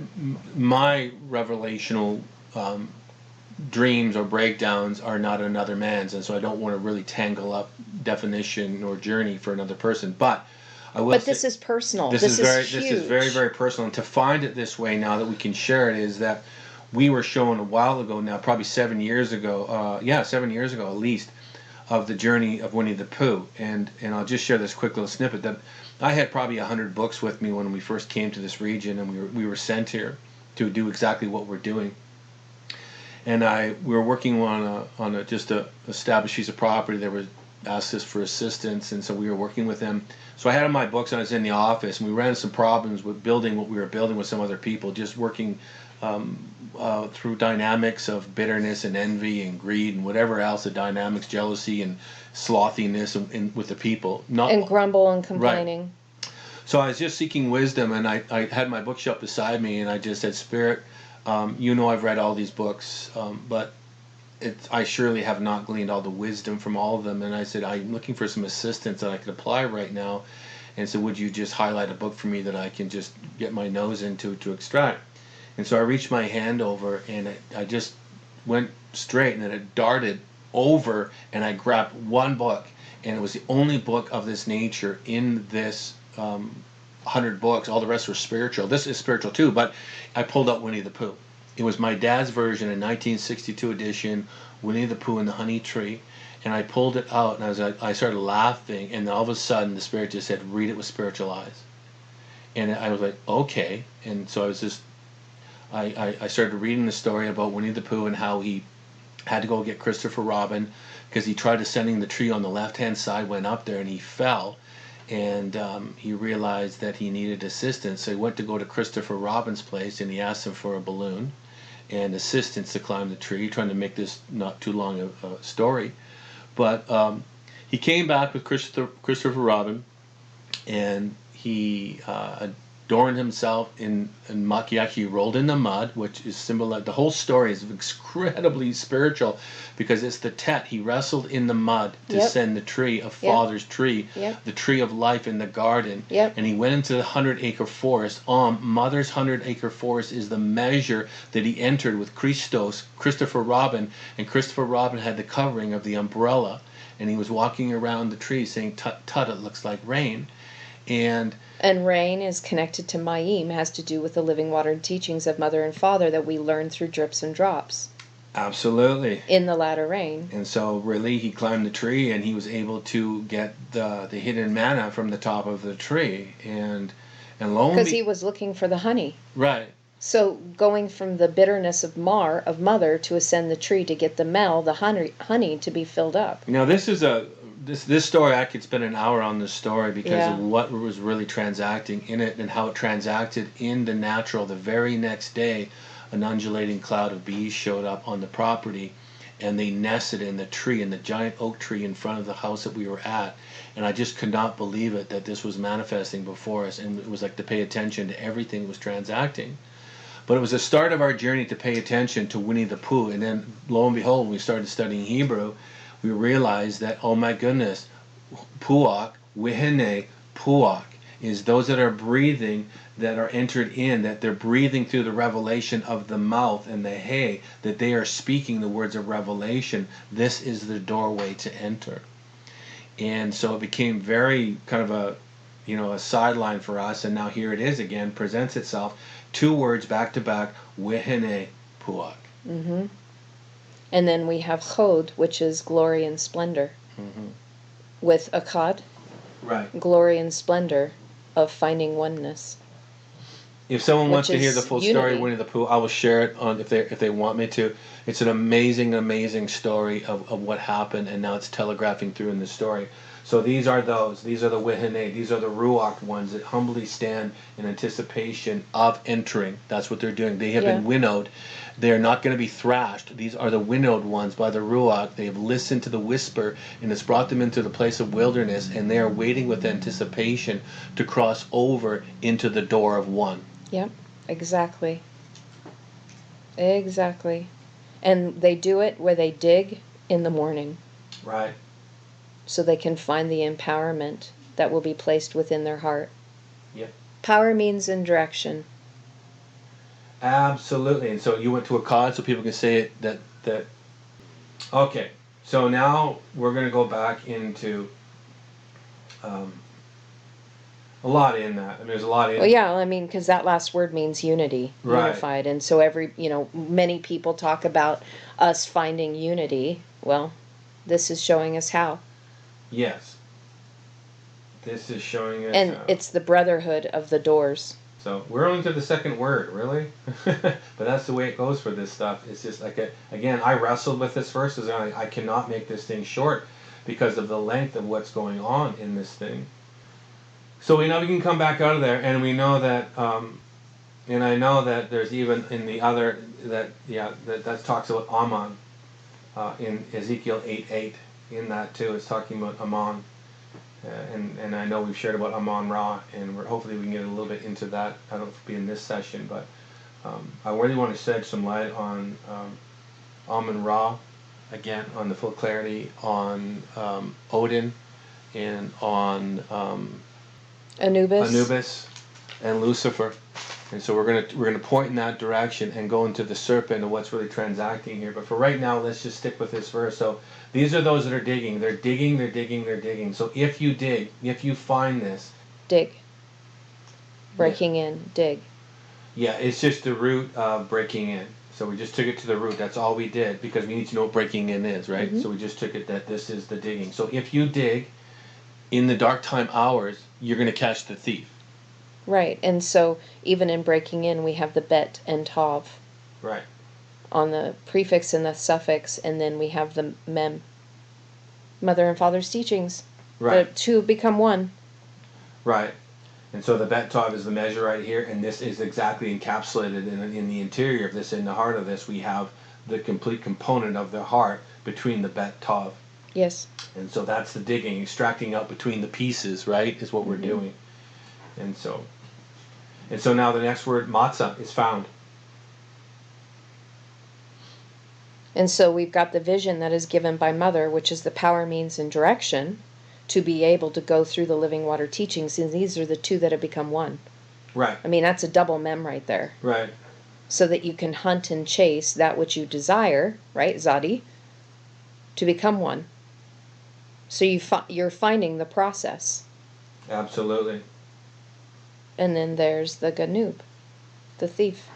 my revelational dreams or breakdowns are not another man's, and so I don't want to really tangle up definition or journey for another person. But I will. But this is personal. This is very, very personal, and to find it this way now that we can share it is that we were shown a while ago now, probably 7 years ago. 7 years ago at least. Of the journey of Winnie the Pooh, and I'll just share this quick little snippet that I had probably 100 books with me when we first came to this region, and we were sent here to do exactly what we're doing. And we were working on just a established piece of property that was asked us for assistance, and so we were working with them. So I had my books, and I was in the office, and we ran into some problems with building what we were building with some other people, just working through dynamics of bitterness and envy and greed and whatever else, the dynamics, jealousy and slothiness and with the people. And grumble and complaining. Right. So I was just seeking wisdom, and I had my bookshelf beside me, and I just said, Spirit, I've read all these books, but I surely have not gleaned all the wisdom from all of them. And I said, I'm looking for some assistance that I could apply right now. And so would you just highlight a book for me that I can just get my nose into to extract? And so I reached my hand over, and I just went straight, and then it darted over, and I grabbed one book, and it was the only book of this nature in this 100 books. All the rest were spiritual. This is spiritual too, but I pulled out Winnie the Pooh. It was my dad's version, a 1962 edition, Winnie the Pooh and the Honey Tree, and I pulled it out, and I started laughing, and all of a sudden the Spirit just said, read it with spiritual eyes. And I was like, okay. And so I was just... I started reading the story about Winnie the Pooh and how he had to go get Christopher Robin because he tried ascending the tree on the left-hand side, went up there and he fell. And he realized that he needed assistance, so he went to go to Christopher Robin's place and he asked him for a balloon and assistance to climb the tree, trying to make this not too long a story. But he came back with Christopher Robin, and he adorned himself in muck. He actually rolled in the mud, which is symbolic. The whole story is incredibly spiritual because it's the Tet. He wrestled in the mud to send the tree, a father's tree, the tree of life in the garden. And he went into the 100-acre forest. Mother's 100-acre forest is the measure that he entered with Christopher Robin, and Christopher Robin had the covering of the umbrella, and he was walking around the tree saying, "Tut, tut, it looks like rain." And rain is connected to Mayim, has to do with the living water teachings of Mother and Father that we learn through drips and drops. Absolutely. In the latter rain. And so really he climbed the tree and he was able to get the hidden manna from the top of the tree. And lo and behold, because he was looking for the honey. Right. So going from the bitterness of Mother, to ascend the tree to get the honey to be filled up. Now this is this story, I could spend an hour on this story because of what was really transacting in it and how it transacted in the natural. The very next day, an undulating cloud of bees showed up on the property, and they nested in the tree, in the giant oak tree in front of the house that we were at. And I just could not believe it, that this was manifesting before us, and it was like to pay attention to everything that was transacting. But it was the start of our journey to pay attention to Winnie the Pooh, and then lo and behold, when we started studying Hebrew, we realized that, oh my goodness, Puach, Wihineh Puach, is those that are breathing, that are entered in, that they're breathing through the revelation of the mouth and the hay, that they are speaking the words of revelation. This is the doorway to enter. And so it became very kind of a sideline for us, and now here it is again, presents itself. 2 words back to back, Wihineh Puach. Mm-hmm. And then we have Chod, which is glory and splendor. Mm-hmm. With Achad, right, glory and splendor of finding oneness. If someone wants to hear the full story of unity. Winnie the Pooh, I will share it on if they want me to. It's an amazing story of what happened, and now it's telegraphing through in the story. So these are the Wihineh, these are the Ruach ones that humbly stand in anticipation of entering. That's what they're doing. They have been winnowed. They are not going to be thrashed. These are the winnowed ones by the Ruach. They have listened to the whisper, and it's brought them into the place of wilderness, and they are waiting with anticipation to cross over into the door of one. Yep, exactly. Exactly. And they do it where they dig in the morning. Right. So they can find the empowerment that will be placed within their heart. Yep. Power means in direction. Absolutely. And so you went to Achad, so people can say it that. Okay. So now we're going to go back into a lot in that. I mean, there's a lot in. Well, yeah, I mean, because that last word means unity, right. Unified. And so many people talk about us finding unity. Well, this is showing us how. Yes. This is showing us and how. It's the brotherhood of the doors. So we're only to the second word, really? But that's the way it goes for this stuff. It's just like, again, I wrestled with this verse. I cannot make this thing short because of the length of what's going on in this thing. So we know we can come back out of there, and we know that, and I know that there's even in the other, that talks about Ammon in Ezekiel 8:8. In that too, it's talking about Ammon. And I know we've shared about Ammon Ra, and hopefully we can get a little bit into that. I don't know if it'll be in this session, but I really want to shed some light on Ammon Ra, again, on the full clarity, on Odin, and on Anubis and Lucifer. And so we're gonna point in that direction and go into the serpent and what's really transacting here. But for right now, let's just stick with this verse. So these are those that are digging. They're digging. So if you dig, if you find this, dig. Breaking in, dig. Yeah, it's just the root of breaking in. So we just took it to the root. That's all we did because we need to know what breaking in is, right? Mm-hmm. So we just took it that this is the digging. So if you dig in the dark time hours, you're going to catch the thief. Right, and so even in breaking in, we have the bet and tav. Right. on the prefix and the suffix, and then we have the mem. Mother and father's teachings. Right. The two become one. Right. And so the bet tav is the measure right here, and this is exactly encapsulated in the interior of this, in the heart of this. We have the complete component of the heart between the bet tav. Yes. And so that's the digging, extracting out between the pieces, right, is what we're doing. And so now the next word, matzah, is found. And so we've got the vision that is given by Mother, which is the power, means, and direction to be able to go through the living water teachings. And these are the two that have become one. Right. I mean, that's a double mem right there. Right. So that you can hunt and chase that which you desire, right, Zadi, to become one. So you're finding the process. Absolutely. And then there's the ganub, the thief.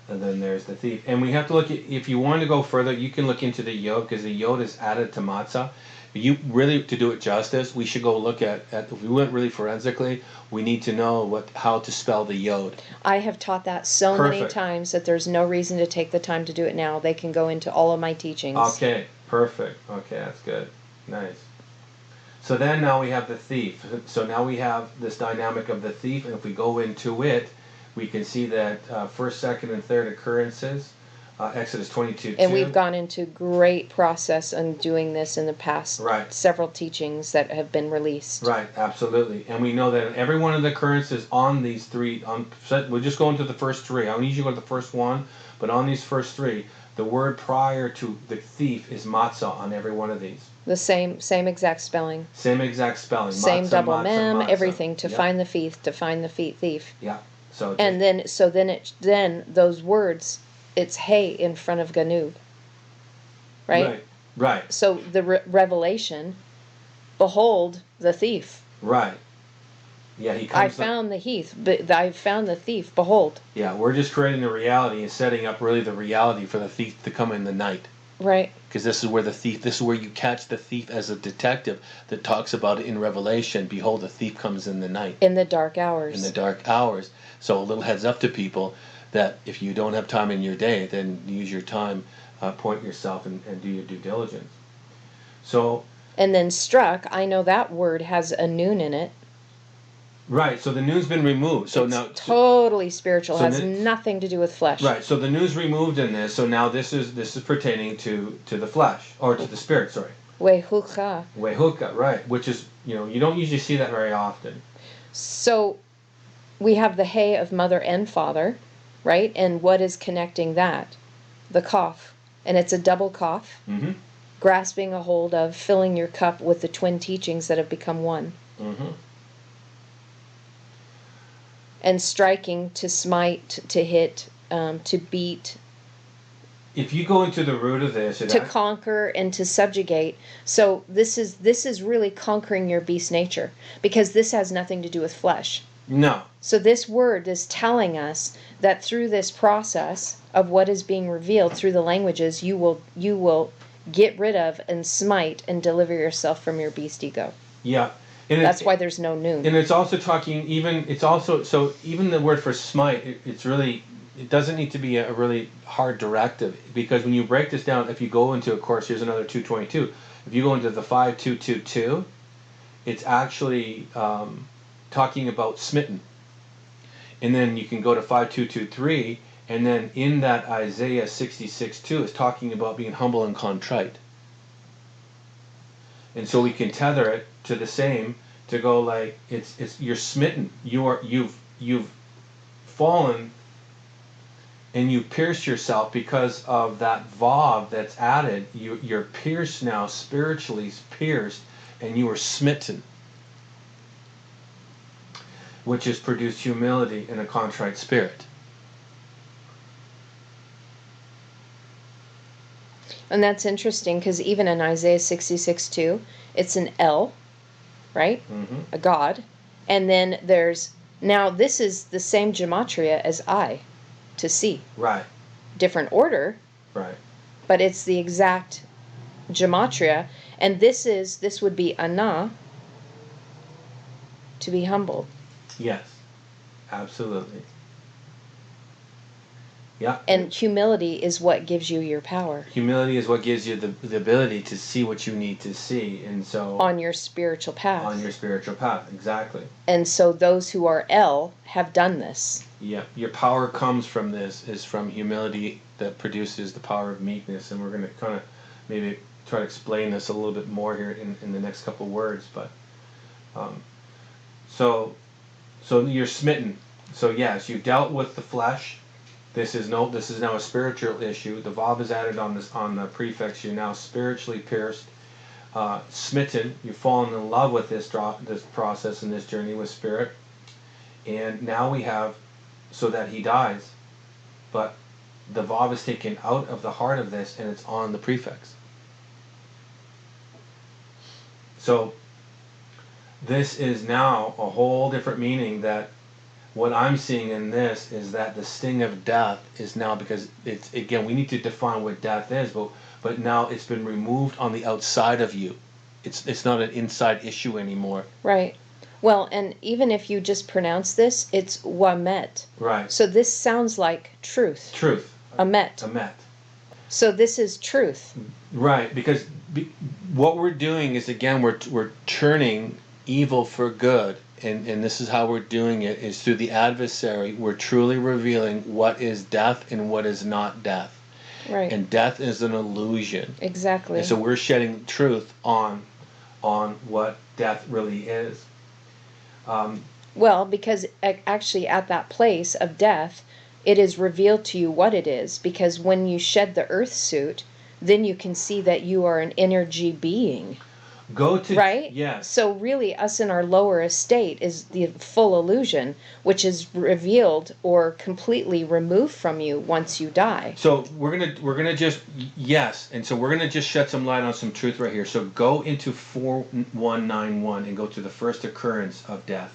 And then there's the thief. And we have to look at, if you want to go further, you can look into the yod, because the yod is added to matzah. You really, to do it justice, we should go look at if we went really forensically, we need to know how to spell the yod. I have taught that so many times that there's no reason to take the time to do it now. They can go into all of my teachings. Okay, perfect. Okay, that's good. Nice. So then now we have the thief. So now we have this dynamic of the thief, and if we go into it, we can see that first, second, and third occurrences, Exodus 22:2. And we've gone into great process on doing this in the past several teachings that have been released. Right, absolutely. And we know that in every one of the occurrences on these three, we'll just go into the first three. I don't usually go to the first one, but on these first three, the word prior to the thief is matzah on every one of these. The same exact spelling. Same exact spelling. Same matzah, double matzah, mem, matzah. everything to find the thief, Yeah. So and then those words, it's hey in front of ganub. Right? Right. So the revelation, behold the thief. Right. Yeah, he comes. I found the thief, behold. Yeah, we're just creating the reality and setting up really the reality for the thief to come in the night. Right. Because this is where you catch the thief as a detective that talks about it in Revelation. Behold, the thief comes in the night. In the dark hours. In the dark hours. So a little heads up to people that if you don't have time in your day, then use your time, point yourself, and do your due diligence. So. And then struck, I know that word has a noon in it. Right, so the noon's been removed. So it's now totally spiritual, has nothing to do with flesh. Right, so the noon's removed in this, so now this is pertaining to the flesh, or to the spirit, sorry. Wehucha. Wehucha, right, which is, you don't usually see that very often. So we have the hey of mother and father, right? And what is connecting that? The cough. And it's a double cough. Mm-hmm. Grasping a hold of, filling your cup with the twin teachings that have become one. Mm-hmm. And striking, to smite, to hit, to beat. If you go into the root of this, to conquer and to subjugate. So this is really conquering your beast nature, because this has nothing to do with flesh. No. So this word is telling us that through this process of what is being revealed through the languages, you will get rid of and smite and deliver yourself from your beast ego. Yeah. And that's why there's no noon. And it's also talking even the word for smite, it doesn't need to be a really hard directive, because when you break this down, if you go into, of course, here's another 222. If you go into the 5222, it's actually talking about smitten. And then you can go to 5223, and then in that Isaiah 66:2 is talking about being humble and contrite. And so we can tether it to the same, to go like it's you're smitten, you've fallen, and you pierced yourself because of that vav that's added. You're pierced now, spiritually pierced, and you are smitten, which has produced humility and a contrite spirit. And that's interesting, because even in Isaiah 66:2, it's an L, right? Mm-hmm. A God. And then this is the same gematria as I, to see. Right. Different order. Right. But it's the exact gematria. And this would be ana, to be humbled. Yes. Absolutely. Yeah. And humility is what gives you your power. Humility is what gives you the ability to see what you need to see, and so On your spiritual path. on your spiritual path, exactly. And so those who are El have done this. Yeah, your power comes from this, is from humility that produces the power of meekness, and we're going to kind of maybe try to explain this a little bit more here in the next couple words. But so you're smitten. So yes, you dealt with the flesh. This is now a spiritual issue. The vav is added on the prefix. You're now spiritually pierced, smitten. You've fallen in love with this process and this journey with spirit, and now we have so that he dies, but the vav is taken out of the heart of this and it's on the prefix. So this is now a whole different meaning. That what I'm seeing in this is that the sting of death is now, because it's, again, we need to define what death is, but now it's been removed on the outside of you. It's not an inside issue anymore. Right. Well, and even if you just pronounce this, it's wamet. Right. So this sounds like truth. Truth. Amet. Amet. So this is truth. Right, because what we're doing is, again, we're turning evil for good. And this is how we're doing it, is through the adversary. We're truly revealing what is death and what is not death. Right. And death is an illusion. Exactly. And so we're shedding truth on what death really is. Well, because actually at that place of death, it is revealed to you what it is. Because when you shed the earth suit, then you can see that you are an energy being. Right? Yes. So really, us in our lower estate is the full illusion, which is revealed or completely removed from you once you die. So we're gonna just, yes, and so we're gonna just shed some light on some truth right here. So go into 4191 and go to the first occurrence of death.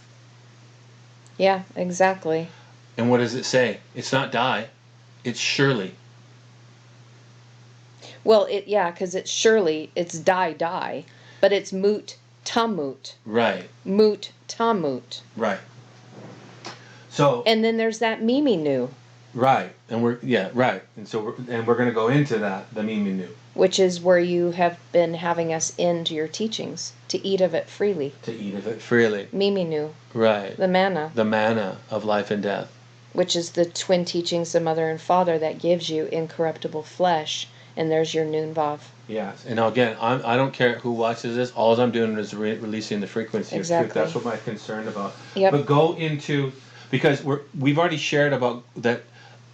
Yeah, exactly. And what does it say? It's not die, it's surely. Well, because it's surely, it's die. But it's moot tamut. Right. Moot tamut. Right. So. And then there's that miminu. Right. And right. And so we're going to go into that, the miminu. Which is where you have been having us into your teachings, to eat of it freely. To eat of it freely. Miminu. Right. The manna. The manna of life and death. Which is the twin teachings of Mother and Father that gives you incorruptible flesh. And there's your Nun Vav. Yes. And again, I don't care who watches this. All I'm doing is releasing the frequency of truth. That's what I'm concerned about. Yep. But go into, because we've already shared about that.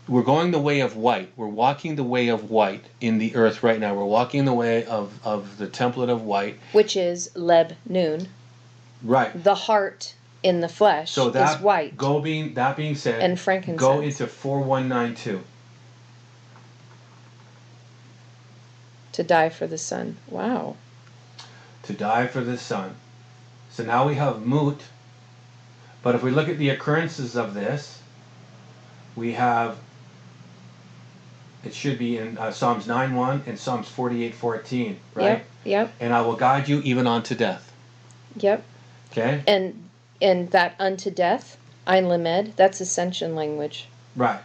We're going the way of white. We're walking the way of white in the earth right now. We're walking the way of the template of white. Which is Leb Nun. Right. The heart in the flesh is white. That being said, and frankincense. Go into 4192. To die for the Son. Wow. To die for the Son. So now we have moot. But if we look at the occurrences of this, we have, it should be in Psalms 9:1 and Psalms 48:14, right? Yep. And I will guide you even unto death. Yep. Okay? And that unto death, Ein Lamed, that's ascension language. Right.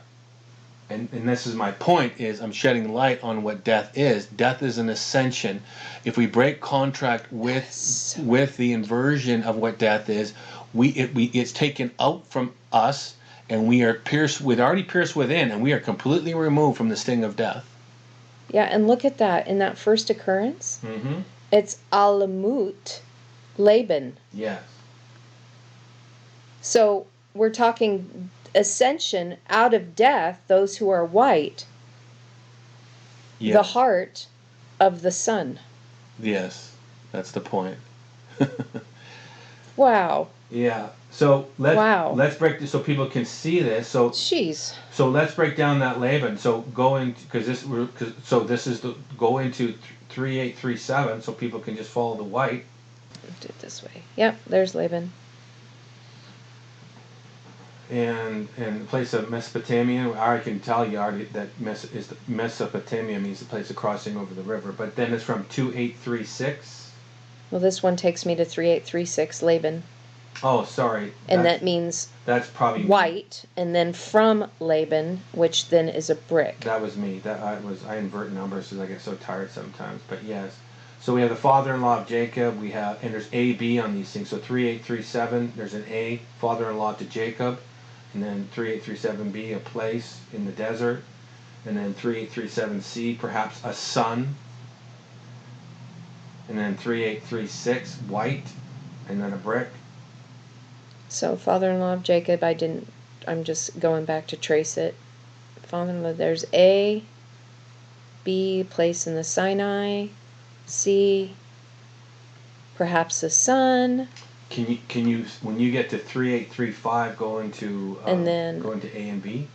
And this is my point, is I'm shedding light on what death is. Death is an ascension. If we break contract with the inversion of what death is, it's taken out from us, and we are already pierced within, and we are completely removed from the sting of death. Yeah, and look at that. In that first occurrence, it's Alamut Laban. Yes. So we're talking ascension out of death, those who are white, Yes. the heart of the Son. Yes, that's the point. Wow. Yeah. So let's break this so people can see this. So jeez. So let's break down that Laban. So go into go into 3837 so people can just follow the white. Do it this way. Yep, there's Laban. And the place of Mesopotamia, I already can tell you already that Mesopotamia means the place of crossing over the river. But then it's from 2836. Well, this one takes me to 3836, Laban. Oh, sorry. And that means that's probably white, and then from Laban, which then is a brick. That was me. I invert numbers because I get so tired sometimes. But yes. So we have the father-in-law of Jacob. We have, and there's A, B on these things. So 3837, there's an A, father-in-law to Jacob. And then 3837B, a place in the desert. And then 3837C, perhaps a son. And then 3836, white. And then a brick. So father-in-law of Jacob, I'm just going back to trace it. Father-in-law, there's A, B, place in the Sinai, C, perhaps a son. Can you when you get to 3835 go into A and B?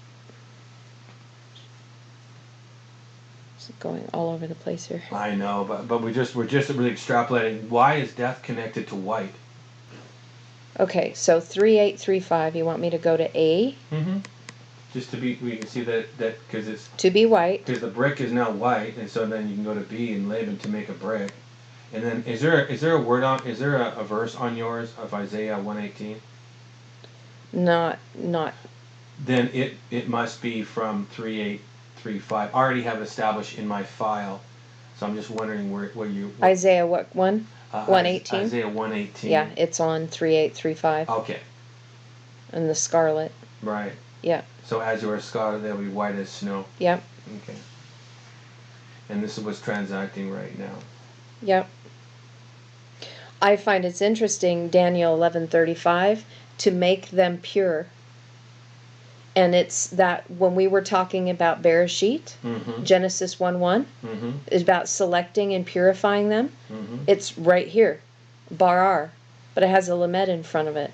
It's going all over the place here. I know, but we're just really extrapolating. Why is death connected to white? Okay, so 3835, you want me to go to A? Mm-hmm. Just to be, we can see that because it's to be white. Because the brick is now white, and so then you can go to B and Laban to make a brick. And then is there a verse on yours of Isaiah 118? Not. Then it must be from 3835. I already have established in my file, so I'm just wondering where you. Isaiah what one? 118. Isaiah 118. Yeah, it's on 3835. Okay. And the scarlet. Right. Yeah. So as you are scarlet, they'll be white as snow. Yep. Okay. And this is what's transacting right now. Yep. I find it's interesting, Daniel 11:35, to make them pure. And it's that when we were talking about Bereshit, Genesis 1:1, is about selecting and purifying them. It's right here, barar, but it has a lamed in front of it.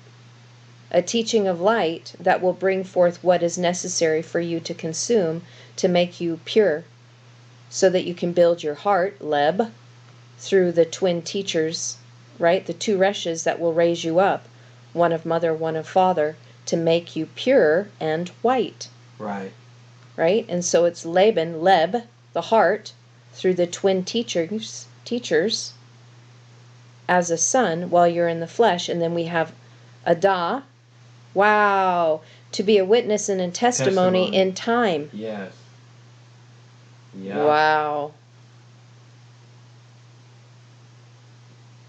A teaching of light that will bring forth what is necessary for you to consume to make you pure, so that you can build your heart, leb, through the twin teachers, right? The two reshes that will raise you up, one of mother, one of father, to make you pure and white. Right. Right? And so it's Laban, leb, the heart, through the twin teachers, as a son while you're in the flesh. And then we have Adah, wow, to be a witness and a testimony in time. Yes. Yeah. Wow.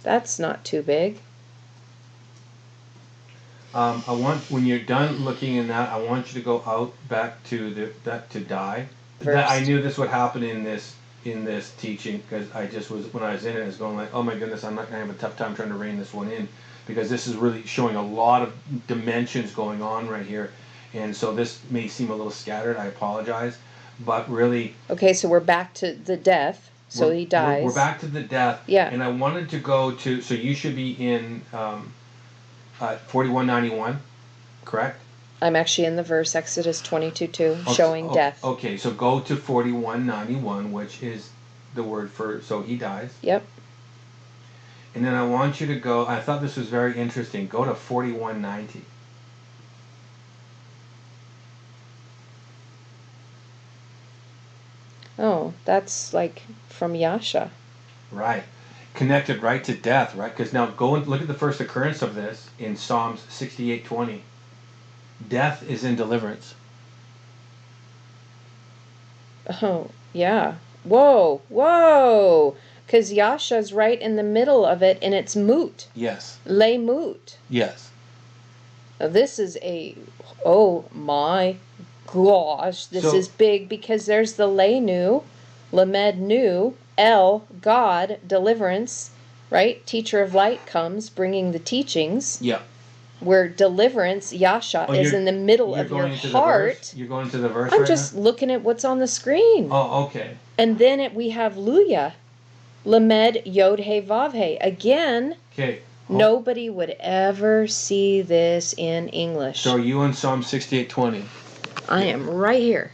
That's not too big. When you're done looking in that, I want you to go out back to to die. Verse. I knew this would happen in this teaching because I just was, when I was in it, I was going like, oh my goodness, I'm not gonna have a tough time trying to rein this one in, because this is really showing a lot of dimensions going on right here, and so this may seem a little scattered. I apologize, but really. Okay, so we're back to the death. So he dies. We're back to the death. Yeah. And I wanted to go to, so you should be in 4191, correct? I'm actually in the verse, Exodus 22:2, showing death. Okay, so go to 4191, which is the word for, so he dies. Yep. And then I want you to go, I thought this was very interesting, go to 4190. Oh, that's like from Yasha. Right. Connected right to death, right? Because now go and look at the first occurrence of this in Psalms 68:20. Death is in deliverance. Oh, yeah. Whoa. Because Yasha's right in the middle of it, and it's moot. Yes. Lay moot. Yes. Now this is oh my gosh, this is big, because there's the Lenu, Lamed Nu, El, God, deliverance, right? Teacher of light comes bringing the teachings. Yeah. Where deliverance, Yasha, is in the middle of your heart. You're going to the verse. I'm just looking at what's on the screen. Oh, okay. And then we have Luya, Lamed Yod He Vav He. Again. Okay. Nobody would ever see this in English. So are you in Psalm 68:20? I am right here.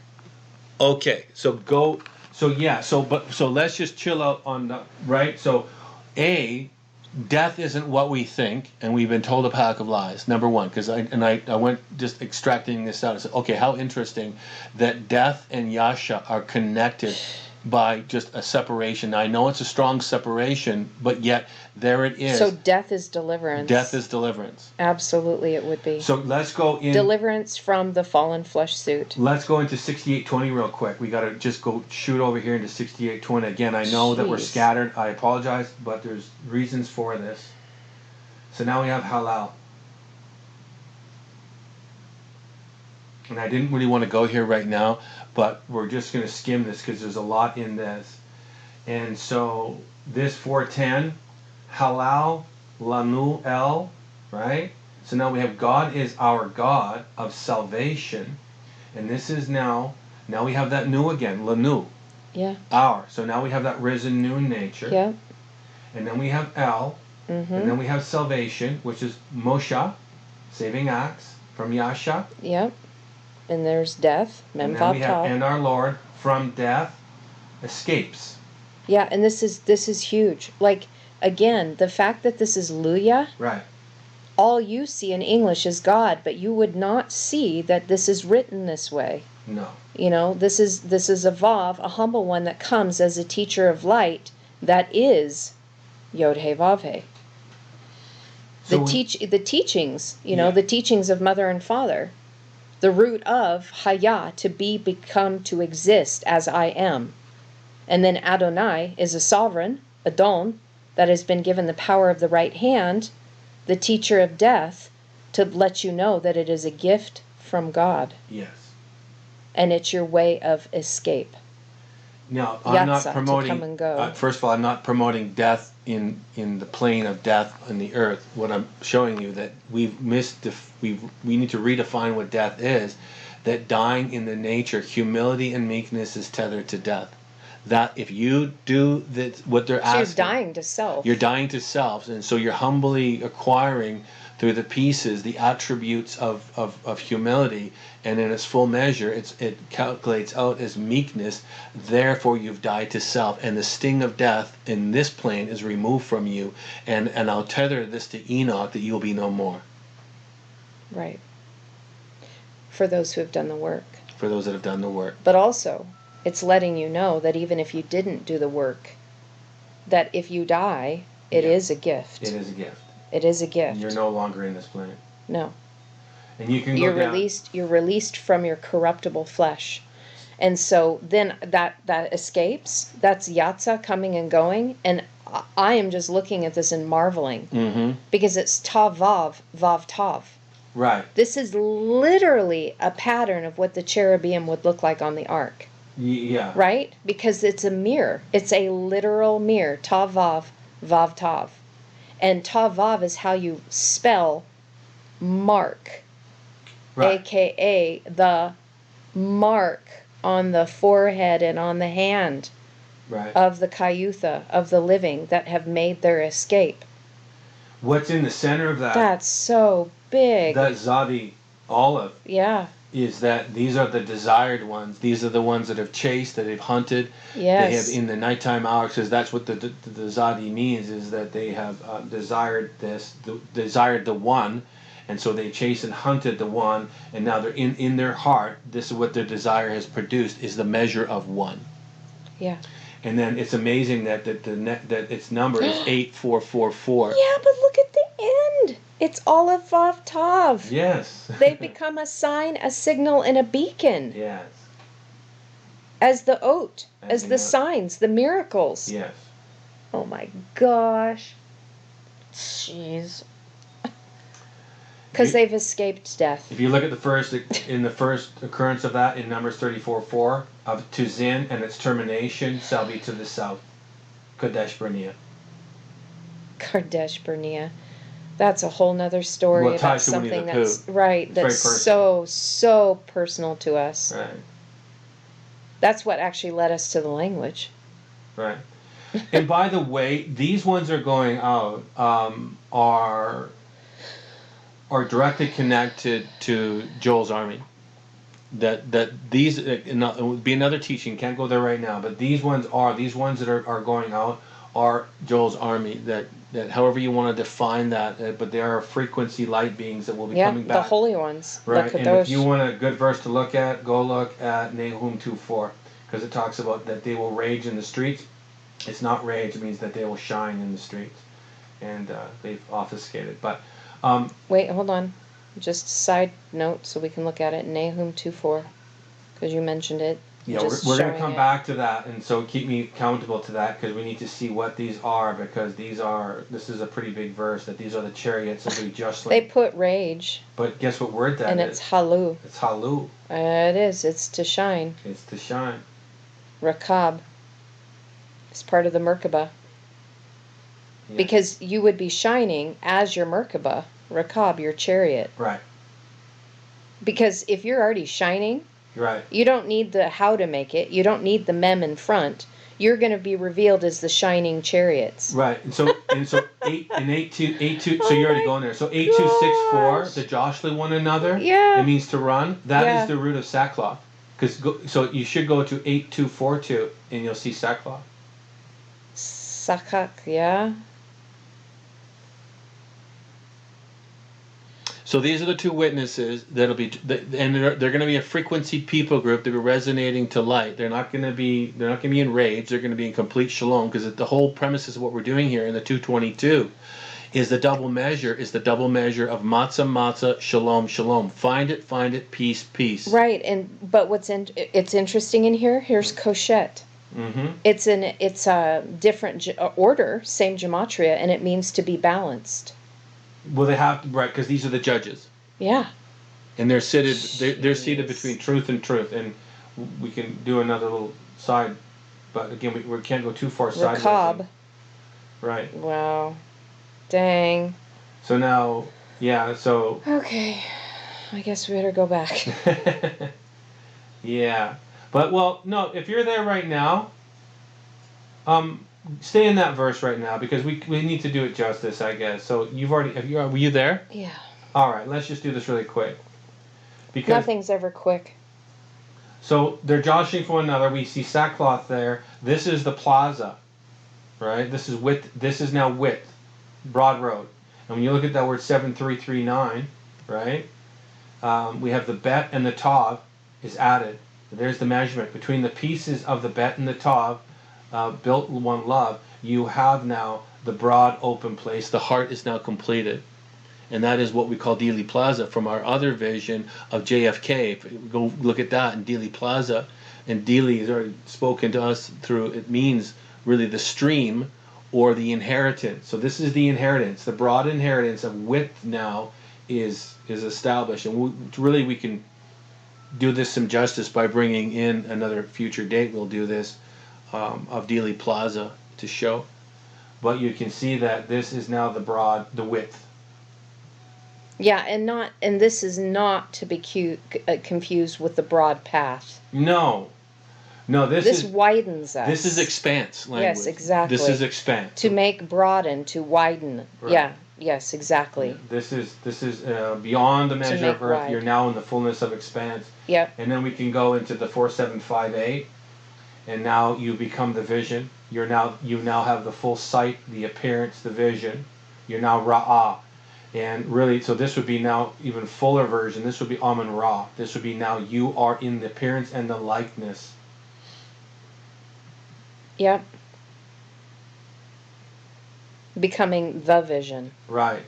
Okay, so go. So yeah. So let's just chill out on the right. So, death isn't what we think, and we've been told a pack of lies. Number one, because I went just extracting this out. I said, okay, how interesting that death and Yasha are connected by just a separation. Now, I know it's a strong separation, but yet there it is. So death is deliverance. Death is deliverance. Absolutely, it would be. So let's go in. Deliverance from the fallen flesh suit. Let's go into 6820 real quick. We got to just go shoot over here into 6820. Again, I know that we're Jeez. scattered. I apologize, but there's reasons for this. So now we have Hellel. And I didn't really want to go here right now, but we're just going to skim this because there's a lot in this. And so this 410, Hellel, Lanu El, right? So now we have God is our God of salvation. And this is now we have that new again, Lanu. Yeah. Our. So now we have that risen new nature. Yeah. And then we have El. Mm-hmm. And then we have salvation, which is Moshe, saving acts from Yasha. Yep. And there's death, And then we have, Memvav. and our Lord from death escapes. Yeah, and this is huge. Like, again, the fact that this is Luya, Right. all you see in English is God, but you would not see that this is written this way. No. You know, this is a Vav, a humble one that comes as a teacher of light that is Yod He Vav He. So The teachings, you know, Yeah. the teachings of mother and father. The root of Haya, to be, become, to exist as I am. And then Adonai is a sovereign, Adon, that has been given the power of the right hand, the teacher of death, to let you know that it is a gift from God. Yes. And it's your way of escape. Now, I'm not Yatsa, to promoting. come and go. First of all, I'm not promoting death in the plane of death on the earth. What I'm showing you that we've missed. We need to redefine what death is. That dying in the nature, humility and meekness is tethered to death. That if you do what they're So asking, you're dying to self. You're dying to self, and so you're humbly acquiring through the pieces the attributes of humility, and in its full measure it calculates out as meekness. Therefore you've died to self, and the sting of death in this plane is removed from you, and I'll tether this to Enoch, that you will be no more. Right. For those who have done the work. For those that have done the work. But also, it's letting you know that even if you didn't do the work, that if you die, it is a gift. It is a gift. It is a gift. You're no longer in this plane. No. And you can You're go down. You're released from your corruptible flesh. And so then that escapes. That's Yatsa coming and going. And I am just looking at this and marveling. Mm-hmm. Because it's Tav Vav, Vav Tav. Right. This is literally a pattern of what the cherubim would look like on the ark. Yeah. Right? Because it's a mirror. It's a literal mirror. Tav Vav, Vav Tav. And Tav Vav is how you spell mark. Right. AKA the mark on the forehead and on the hand Right. of the Kayutha, of the living that have made their escape. What's in the center of that? That's so big. That Zadi olive. Yeah. Is that these are the desired ones. These are the ones that have chased, that have hunted. Yes. They have in the nighttime hours, because that's what the Zadi means, is that they have desired desired the one, and so they chased and hunted the one, and now they're in their heart. This is what their desire has produced, is the measure of one. Yeah. And then it's amazing that that its number is 8444. Yeah, but look at the end. It's all of Vav Tav. Yes. They've become a sign, a signal, and a beacon. Yes. As the oat, as As the the- signs, the miracles. Yes. Oh my gosh. Jeez. Because they've escaped death. If you look at the first occurrence of that in Numbers 34:4, of to Zin and its termination shall be to the south, Kadesh Barnea. Kadesh Barnea. That's a whole nother story Well, it about ties to Winnie something the that's Pooh. right. It's very That's personal. so personal to us. Right. That's what actually led us to the language. Right. And by the way, these ones are going out are directly connected to Joel's army. That these it would be another teaching. Can't go there right now. But these ones that are going out are Joel's army. That however you want to define that, but they are frequency light beings that will be coming back. The holy ones. Right. The And Kadosh. if you want a good verse to look at, go look at Nahum 2:4. because it talks about that they will rage in the streets. It's not rage; it means that they will shine in the streets, and they've obfuscated. But Wait, hold on. Just side note so we can look at it. Nahum 2:4, because you mentioned it. yeah, we're going to come back to that, and so keep me accountable to that, because we need to see what these are, because this is a pretty big verse, that these are the chariots of the justly. They put rage. But guess what word that is? And it's halu. It's halu. It is. It's to shine. It's to shine. Rakab. It's part of the Merkabah. Yes. Because you would be shining as your Merkabah, Rakab, your chariot. Right. Because if you're already shining, right, you don't need the how to make it. You don't need the mem in front. You're going to be revealed as the shining chariots. Right. And so 8:2. So you're already going there. So 8:2 6 4 to jostly one another. Yeah. It means to run. That is the root of sackcloth. So you should go to 8:2 and you'll see sackcloth. Sakak, yeah. So these are the two witnesses that'll be, and they're going to be a frequency people group that are resonating to light. They're not going to be in rage. They're going to be in complete shalom, because the whole premise of what we're doing here in the 222 is the double measure of matzah, shalom, shalom. Find it, peace, peace. Right, but it's interesting in here. Here's koshet. Mm-hmm. It's a different order, same gematria, and it means to be balanced. Well, they have to, right, because these are the judges. Yeah. And they're seated between truth and truth, and we can do another little side, but again, we can't go too far sideways. Rakab. Right. Wow. Dang. So now, yeah, so... Okay. I guess we better go back. Yeah. But, well, no, if you're there right now, stay in that verse right now, because we need to do it justice, I guess. So were you there? Yeah. All right, let's just do this really quick. Because nothing's ever quick. So they're joshing for one another. We see sackcloth there. This is the plaza, right? This is width. This is now width, broad road. And when you look at that word 7339, right? We have the bet and the tav is added. There's the measurement between the pieces of the bet and the tav. Built one love, you have now the broad open place. The heart is now completed, and that is what we call Dealey Plaza from our other vision of JFK. If you go look at that in Dealey Plaza, and Dealey has already spoken to us through, it means really the stream or the inheritance. So this is the inheritance. The broad inheritance of width now is established, and we can do this some justice by bringing in another future date. We'll do this. Of Dealey Plaza to show, but you can see that this is now the width. Yeah, and this is not to be confused with the broad path. No, this widens us. This is expanse language. Yes, exactly. This is expanse. To make broaden, to widen. Right. Yeah. Yes, exactly. Yeah. This is beyond the measure of earth. Wide. You're now in the fullness of expanse. Yep. And then we can go into the 4758. And now you become the vision. You now have the full sight, the appearance, the vision. You're now Ra'ah. And really, so this would be now even fuller version. This would be Amun Ra. This would be now you are in the appearance and the likeness. Yep. Becoming the vision. Right.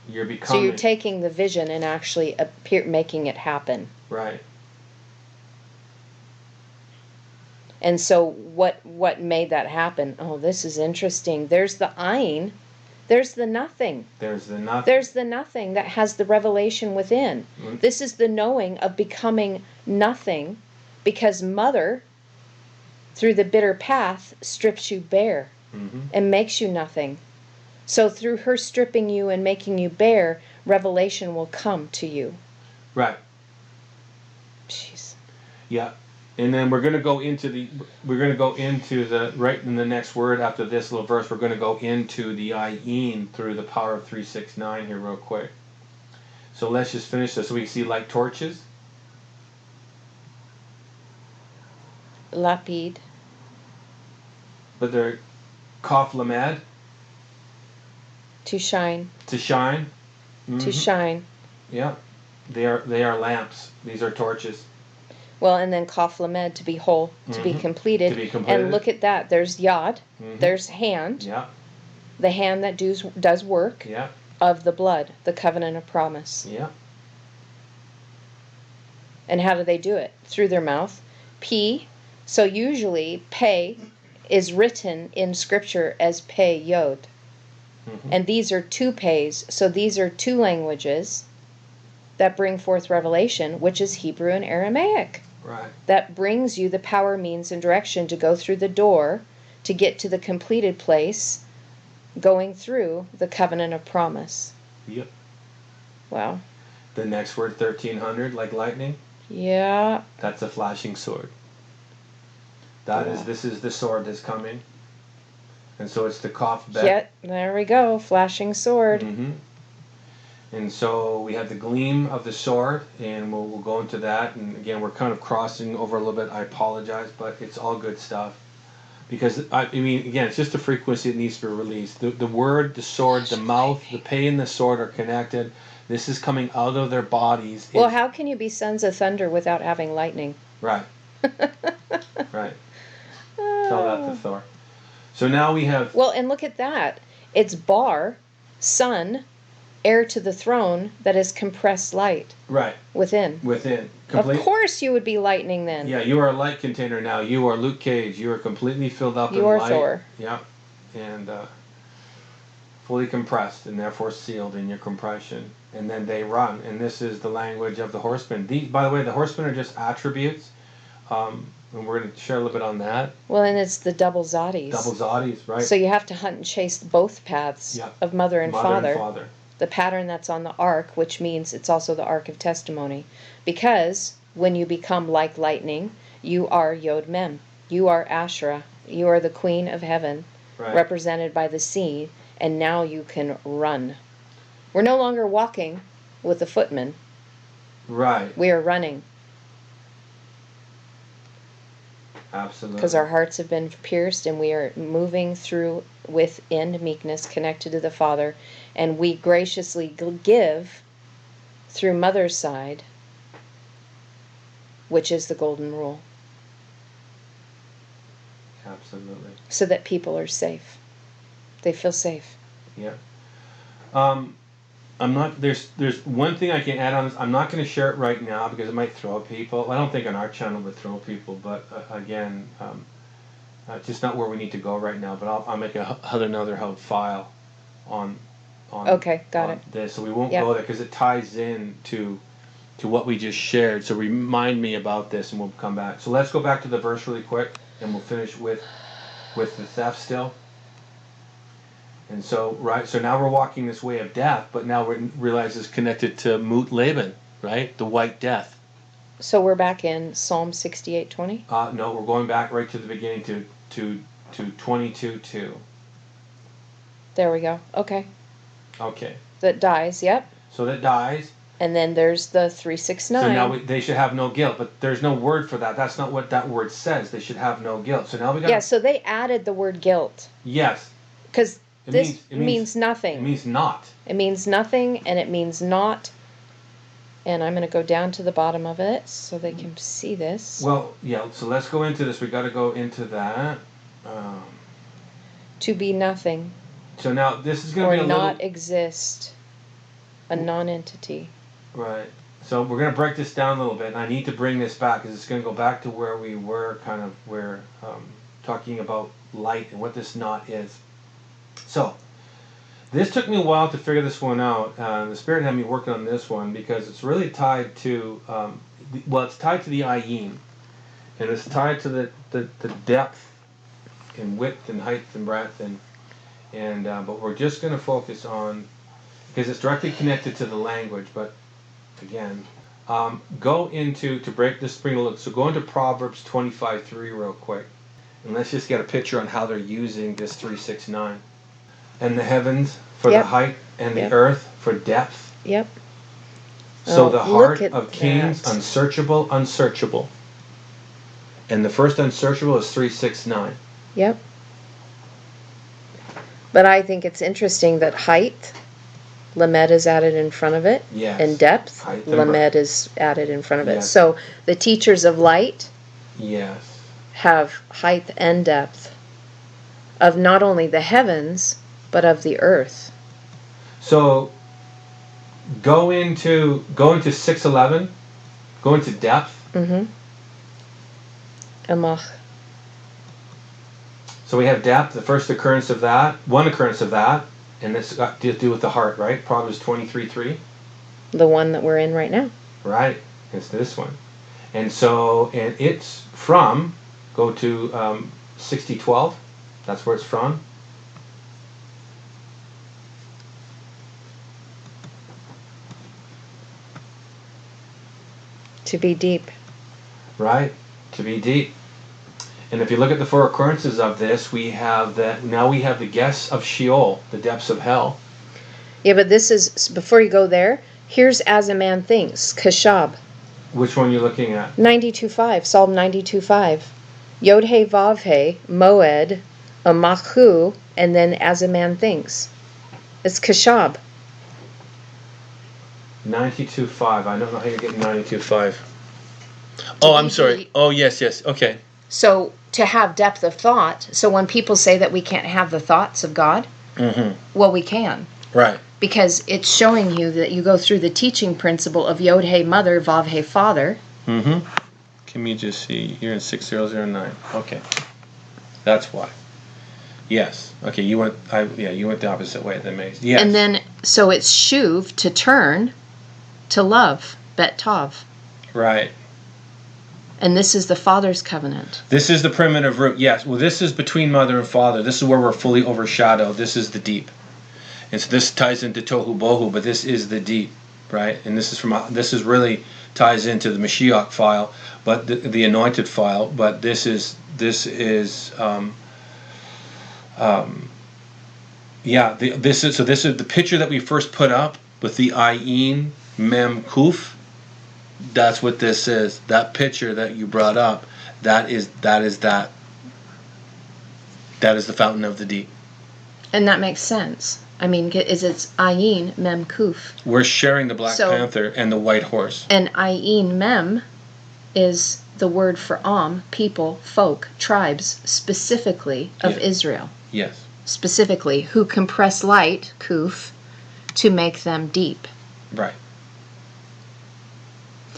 You're becoming. So you're taking the vision and actually making it happen. Right. And so what made that happen? Oh, this is interesting. There's the ayin. There's the nothing. There's the nothing. There's the nothing that has the revelation within. Mm-hmm. This is the knowing of becoming nothing, because Mother, through the bitter path, strips you bare and makes you nothing. So through her stripping you and making you bare, revelation will come to you. Right. Jeez. Yeah. And then we're going to go into the right in the next word after this little verse, we're going to go into the ayin through the power of 369 here real quick. So let's just finish this. So we see like torches. Lapid. But they're kaf lamed. To shine. To shine. Mm-hmm. To shine. Yeah. They are lamps. These are torches. Well, and then Kaf Lamed, to be whole, to be completed. To be completed. And look at that. There's Yod. There's hand. Yeah. The hand that does work. Yeah. Of the blood, the covenant of promise. Yeah. And how do they do it? Through their mouth. P. So usually, pay is written in Scripture as pay yod. And these are two pays. So these are two languages that bring forth revelation, which is Hebrew and Aramaic. Right. That brings you the power, means, and direction to go through the door to get to the completed place, going through the covenant of promise. Yep. Wow. The next word, 1300, like lightning. Yeah. That's a flashing sword. This is the sword that's coming. And so it's the Kaf Bet. Yet, there we go, flashing sword. And so we have the gleam of the sword, and we'll go into that. And again, we're kind of crossing over a little bit. I apologize, but it's all good stuff. Because, I mean, again, it's just the frequency that needs to be released. The word, the sword, the mouth, the pay and the sword are connected. This is coming out of their bodies. Well, how can you be sons of thunder without having lightning? Right. Right. Tell that to Thor. So now we have... Well, and look at that. It's Bar, sun, heir to the throne, that is compressed light. Right. Within. Complete. Of course you would be lightning then. Yeah, you are a light container now. You are Luke Cage. You are completely filled up You in are light. Thor. Yeah. And fully compressed and therefore sealed in your compression. And then they run. And this is the language of the horsemen. By the way, the horsemen are just attributes. And we're going to share a little bit on that. Well, and it's the double zadis. Double zadis, right. So you have to hunt and chase both paths of mother and father. The pattern that's on the ark, which means it's also the ark of testimony. Because when you become like lightning, you are Yod Mem. You are Asherah. You are the queen of heaven, represented by the sea, and now you can run. We're no longer walking with the footmen. Right. We are running. Absolutely. Because our hearts have been pierced and we are moving through within meekness, connected to the Father, and we graciously give through Mother's side, which is the golden rule. Absolutely. So that people are safe. They feel safe. Yeah. I'm not. There's one thing I can add on this. I'm not going to share it right now because it might throw people. I don't think on our channel would throw people, but again, just not where we need to go right now. But I'll make another held file on. Okay, got it. This, so we won't go there because it ties in to what we just shared. So remind me about this, and we'll come back. So let's go back to the verse really quick, and we'll finish with the theft still. And so, so now we're walking this way of death, but now we realize it's connected to Mut Laban, right? The white death. So we're back in Psalm 68:20? No, we're going back right to the beginning to 22:2. There we go. Okay. Okay. That dies, yep. So that dies. And then there's the 369. So now they should have no guilt, but there's no word for that. That's not what that word says. They should have no guilt. So now we got... Yeah, so they added the word guilt. Yes. Because... This means nothing. It means not. It means nothing, and it means not. And I'm going to go down to the bottom of it so they can see this. Well, yeah, so let's go into this. We got to go into that. To be nothing. So now this is going to be a little... Or little... not exist. A non-entity. Right. So we're going to break this down a little bit. And I need to bring this back because it's going to go back to where we were, kind of where talking about light and what this not is. So, this took me a while to figure this one out. The Spirit had me working on this one because it's really tied to, it's tied to the Ayin. And it's tied to the depth and width and height and breadth. But we're just going to focus on, because it's directly connected to the language. But again, go into, to break this spring a little, so go into Proverbs 25:3 real quick. And let's just get a picture on how they're using this 369. And the heavens for the height, and the earth for depth. Yep. So the heart of kings, unsearchable. And the first unsearchable is 369. Yep. But I think it's interesting that height, Lamed is added in front of it. Yes. And depth, Height and breadth. Lamed is added in front of it. Yes. So the teachers of light Yes. have height and depth of not only the heavens, but of the earth. So go into 6:11. Go into depth. Amach. So we have depth, the first occurrence of that, one occurrence of that, and it's got to do with the heart, right? Proverbs 23:3. The one that we're in right now. Right. It's this one. And so, and it's from, go to 60:12. That's where it's from. To be deep. Right. To be deep. And if you look at the four occurrences of this, we have that, now we have the guess of Sheol, the depths of hell. Yeah, but this is, before you go there, here's as a man thinks, Kashab. Which one are you looking at? 92.5, Psalm 92.5. Yod-He Vav-He, Moed, Amachu, and then as a man thinks. It's Kashab. 92.5. I don't know how you're getting 92.5. Oh, I'm sorry. Oh, yes. Okay. So to have depth of thought, so when people say that we can't have the thoughts of God, well, we can. Right. Because it's showing you that you go through the teaching principle of Yod-He mother, Vav-He father. Can we just see here in 6009? Okay. That's why. Yes. Okay, you went the opposite way. That makes yes. And then so it's shuv, to turn, to love, bet tov. Right. And this is the Father's covenant. This is the primitive root. Yes. Well, this is between mother and father. This is where we're fully overshadowed. This is the deep. And so this ties into Tohu Bohu, but this is the deep, right? And this is really ties into the Mashiach file, but the anointed file. But this is the picture that we first put up with the Ayin Mem Kuf. That's what this is. That picture that you brought up, that is the fountain of the deep. And that makes sense. I mean, it's Ayin Mem Kuf. We're sharing the Black Panther and the white horse. And Ayin Mem is the word for people, folk, tribes, specifically of Israel. Yes. Specifically, who compress light, Kuf, to make them deep. Right.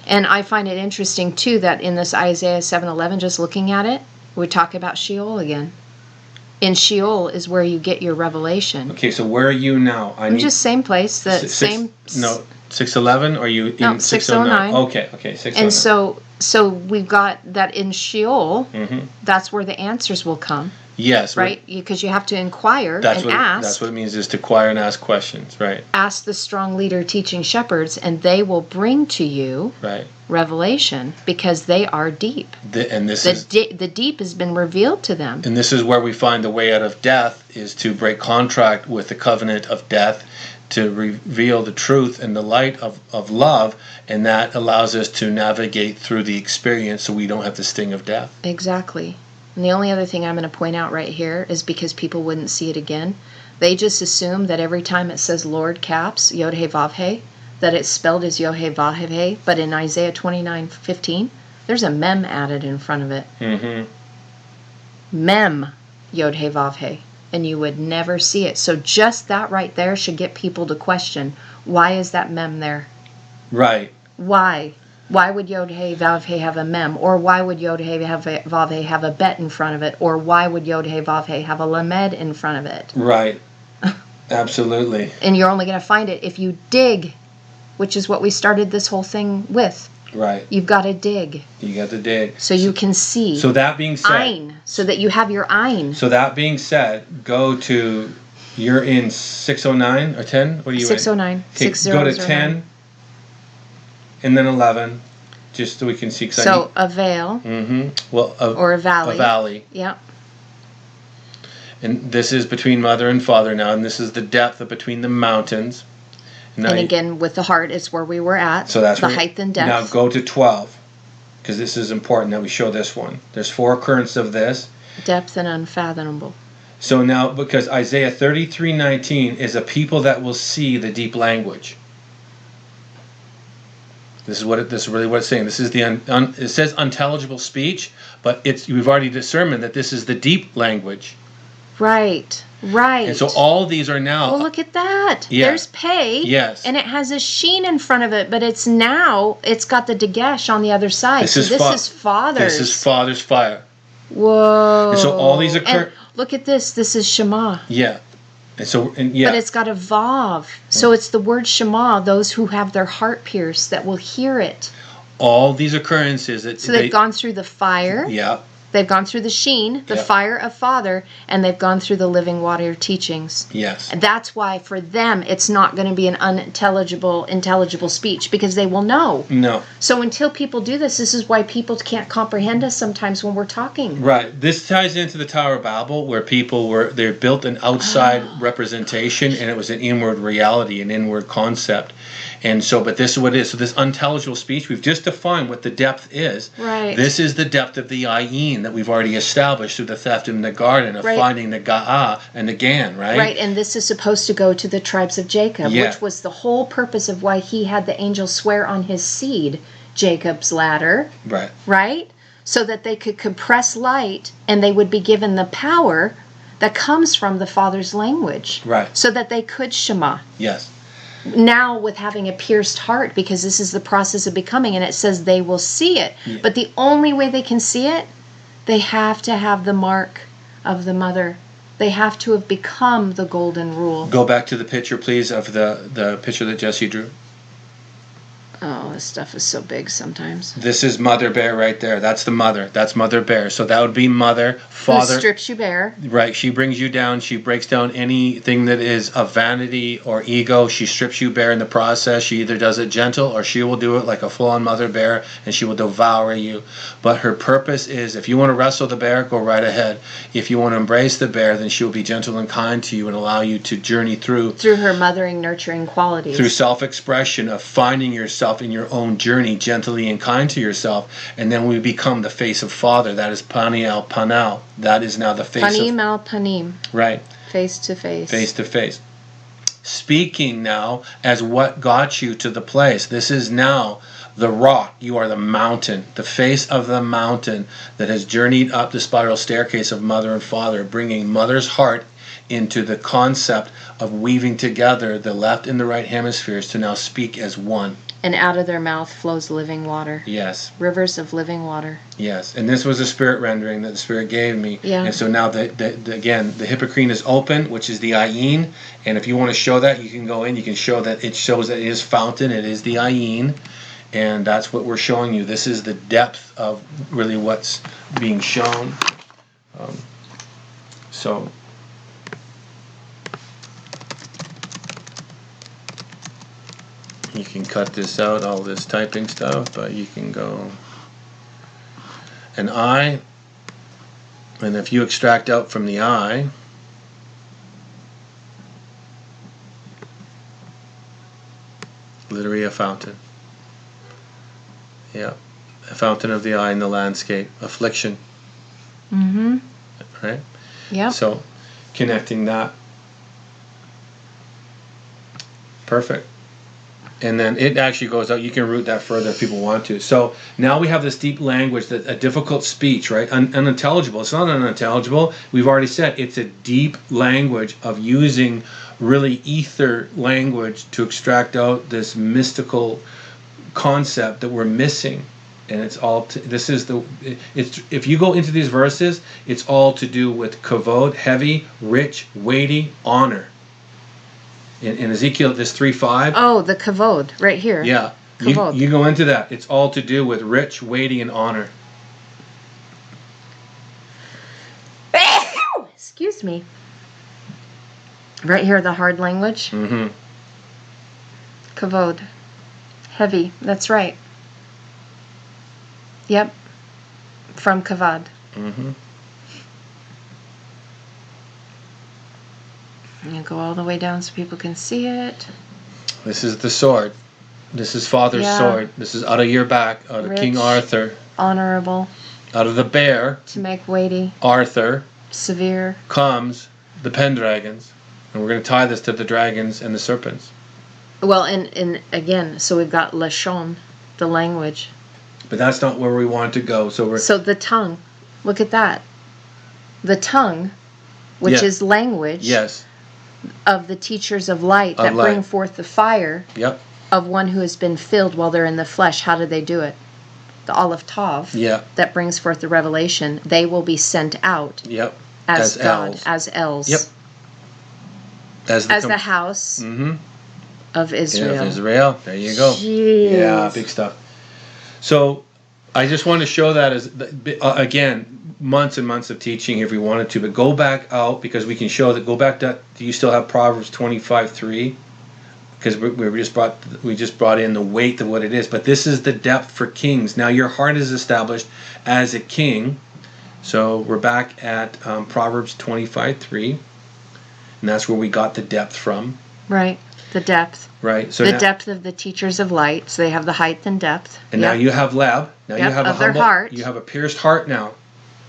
And I find it interesting, too, that in this Isaiah 7:11, just looking at it, we talk about Sheol again. In Sheol is where you get your revelation. Okay, so where are you now? I'm just same place. The same. No, 611. Or are you in 609? Okay, 609. And so we've got that in Sheol. That's where the answers will come. Yes. Right, because you have to inquire and ask. That's what it means, is to inquire and ask questions. Right. Ask the strong leader teaching shepherds, and they will bring to you revelation, because they are deep. The deep has been revealed to them. And this is where we find the way out of death, is to break contract with the covenant of death, to reveal the truth and the light of love, and that allows us to navigate through the experience so we don't have the sting of death. Exactly. And the only other thing I'm going to point out right here is because people wouldn't see it again. They just assume that every time it says Lord caps, Yod-He Vav-He, that it's spelled as Yod-He Vav-He, but in Isaiah 29:15, there's a mem added in front of it. Mem, Yod-He Vav-He, and you would never see it. So just that right there should get people to question, why is that mem there? Right. Why? Why would Yod-He Vav-He have a mem? Or why would Yod-He Vav-He have a bet in front of it? Or why would Yod-He Vav-He have a lamed in front of it? Right. Absolutely. And you're only going to find it if you dig, which is what we started this whole thing with. Right. You've got to dig. You got to dig. So you can see. So that being said. Ein, so that you have your ein. So that being said, you're in 609 or 10? What are you 609. in? 609. Go to 10. And then 11, just so we can see. So a veil. Well, or a valley. A valley. Yep. And this is between mother and father now, and this is the depth of between the mountains. And again, with the heart, it's where we were at. So that's the height and depth. Now go to 12, because this is important that we show this one. There's four occurrences of this. Depth and unfathomable. So now, because Isaiah 33:19 is a people that will see the deep language. This is really what it's saying. This is it says unintelligible speech, but we've already determined that this is the deep language. Right. Right. And so all these are now. Well, look at that. Yeah. There's pay. Yes. And it has a sheen in front of it, but it's got the dagesh on the other side. This is Father's. This is Father's fire. Whoa. And so all these occur. And look at this. This is Shema. Yeah. But it's got a vav. So it's the word Shema, those who have their heart pierced that will hear it. All these occurrences. So they've gone through the fire. Yeah. They've gone through the sheen, the fire of Father, and they've gone through the living water teachings. Yes. And that's why for them it's not going to be an intelligible speech, because they will know. No. So until people do this is why people can't comprehend us sometimes when we're talking. Right. This ties into the Tower of Babel, where they built an outside representation, and it was an inward reality, an inward concept. And so, but this is what it is. So this unintelligible speech, we've just defined what the depth is. Right. This is the depth of the ayin that we've already established through the theft in the garden of finding the ga'ah and the gan, right? Right, and this is supposed to go to the tribes of Jacob, which was the whole purpose of why he had the angel swear on his seed, Jacob's ladder. Right. Right? So that they could compress light and they would be given the power that comes from the Father's language. Right. So that they could Shema. Yes. Now with having a pierced heart, because this is the process of becoming, and it says they will see it. Yeah. But the only way they can see it, they have to have the mark of the mother. They have to have become the golden rule. Go back to the picture, please, of the picture that Jesse drew. Oh, this stuff is so big sometimes. This is Mother Bear right there. That's the mother. That's Mother Bear. So that would be Mother, Father. Who strips you bare. Right. She brings you down. She breaks down anything that is of vanity or ego. She strips you bare in the process. She either does it gentle or she will do it like a full-on Mother Bear, and she will devour you. But her purpose is, if you want to wrestle the bear, go right ahead. If you want to embrace the bear, then she will be gentle and kind to you and allow you to journey through her mothering, nurturing qualities. Through self-expression of finding yourself in your own journey, gently and kind to yourself, and then we become the face of Father. That is Paniel Panal. That is now the face Panim al Panim. Right. Face to face. Face to face. Speaking now as what got you to the place. This is now the rock. You are the mountain, the face of the mountain that has journeyed up the spiral staircase of Mother and Father, bringing Mother's heart into the concept of weaving together the left and the right hemispheres to now speak as one. And out of their mouth flows living water. Yes. Rivers of living water. Yes. And this was a spirit rendering that the Spirit gave me. Yeah. And so now, again, the Hippocrene is open, which is the ayin. And if you want to show that, you can go in. You can show that it shows that it is fountain. It is the ayin. And that's what we're showing you. This is the depth of really what's being shown. So... you can cut this out, all this typing stuff, but you can go an eye, and if you extract out from the eye, literally a fountain. Yeah, a fountain of the eye in the landscape, affliction. Mm-hmm. Right? Yeah. So, connecting that. Perfect. And then it actually goes out. You can root that further if people want to. So now we have this deep language, that a difficult speech, right? Unintelligible. It's not unintelligible. We've already said it's a deep language of using really ether language to extract out this mystical concept that we're missing. And it's all. If you go into these verses, it's all to do with kavod, heavy, rich, weighty, honor. In Ezekiel, this 3:5. Oh, the kavod, right here. Yeah. Kavod. You go into that. It's all to do with rich, weighty, and honor. Excuse me. Right here, the hard language. Mm-hmm. Kavod. Heavy. That's right. Yep. From kavad. Mm-hmm. And go all the way down so people can see it. This is the sword. This is Father's sword. This is out of your back, out of Rich, King Arthur. Honorable. Out of the bear. To make weighty. Arthur. severe comes the Pendragons. And we're going to tie this to the dragons and the serpents. Well, and again, so we've got Lashon, the language. But that's not where we want to go. So the tongue, look at that. The tongue, which is language of the teachers of light that bring forth the fire of one who has been filled while they're in the flesh. How do they do it? The Aleph Tav that brings forth the revelation, they will be sent out as God, Els. As Els. Yep. As the house of Israel. Yeah, of Israel. There you go. Jeez. Yeah, big stuff. So I just want to show that as, again, months and months of teaching if we wanted to, but go back out because we can show that. Go back to, do you still have Proverbs 25:3? Because we just brought in the weight of what it is. But this is the depth for kings. Now your heart is established as a king. So we're back at Proverbs 25:3. And that's where we got the depth from. Right, the depth. Right. So the depth of the teachers of light. So they have the height and depth. And now you have lab. Now you have of their heart. You have a pierced heart now.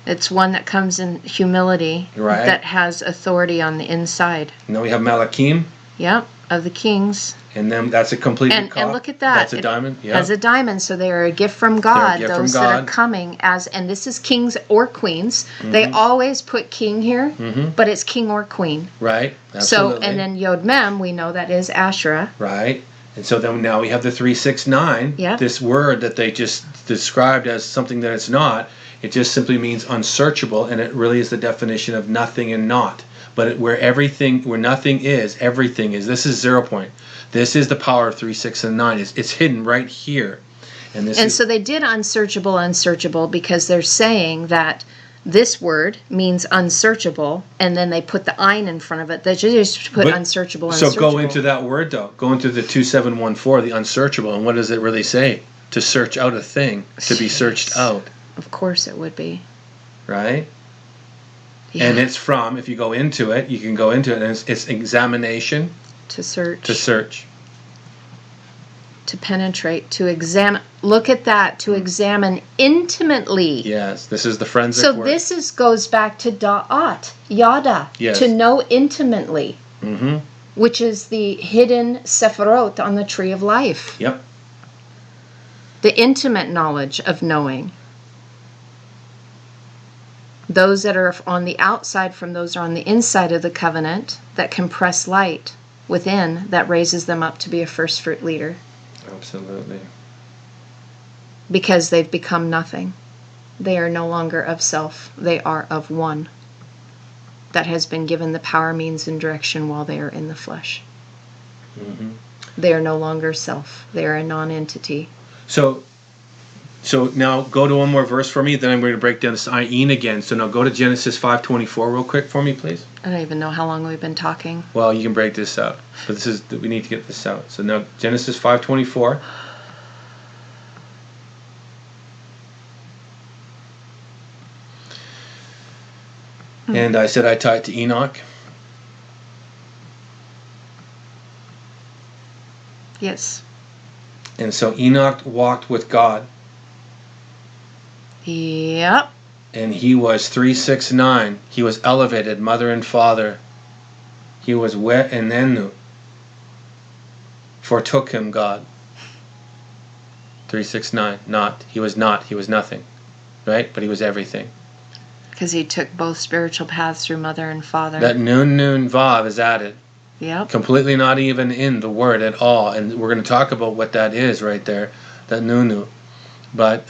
It's one that comes in humility. Right. That has authority on the inside. Now we have Malachim. Yep, of the kings. And then that's a complete and look at that. That's a diamond. Yeah. As a diamond. So they are a gift from God. Those that are coming as, and this is kings or queens. They always put king here, but it's king or queen. Right. Absolutely. So, and then Yod Mem, we know that is Asherah. Right. And so then now we have the 369. Yeah. This word that they just described as something that it's not. It just simply means unsearchable, and it really is the definition of nothing and not. But where nothing is, everything is. This is 0 point. This is the power of 3, 6, and 9. It's hidden right here. And so they did unsearchable because they're saying that this word means unsearchable, and then they put the ein in front of it. They just put unsearchable. So go into that word, though. Go into the 2714, the unsearchable, and what does it really say? To search out a thing, to be searched out. Of course it would be. Right? Yeah. And it's from, if you go into it, you can go into it, and it's examination. To search. To search. To penetrate, to examine. Look at that, to examine intimately. Yes, this is the forensic word. So this goes back to da'at, yada, to know intimately, which is the hidden sephirot on the tree of life. Yep. The intimate knowledge of knowing. Those that are on the outside from those are on the inside of the covenant that compress light within that raises them up to be a first fruit leader. Absolutely. Because they've become nothing. They are no longer of self. They are of one that has been given the power, means, and direction while they are in the flesh. They are no longer self. They are a non-entity. So now go to one more verse for me, then I'm going to break down this Ayin again. So now go to Genesis 5:24 real quick for me, please. I don't even know how long we've been talking. Well, you can break this out. But we need to get this out. So now Genesis 5:24. And I said I tied to Enoch. Yes. And so Enoch walked with God. Yep. And he was 369. He was elevated, mother and father. He was we'enenu. Foretook him God. 369. Not. He was nothing. Right? But he was everything. Because he took both spiritual paths through mother and father. That nun vav is added. Yep. Completely not even in the word at all. And we're going to talk about what that is right there. That nunu. But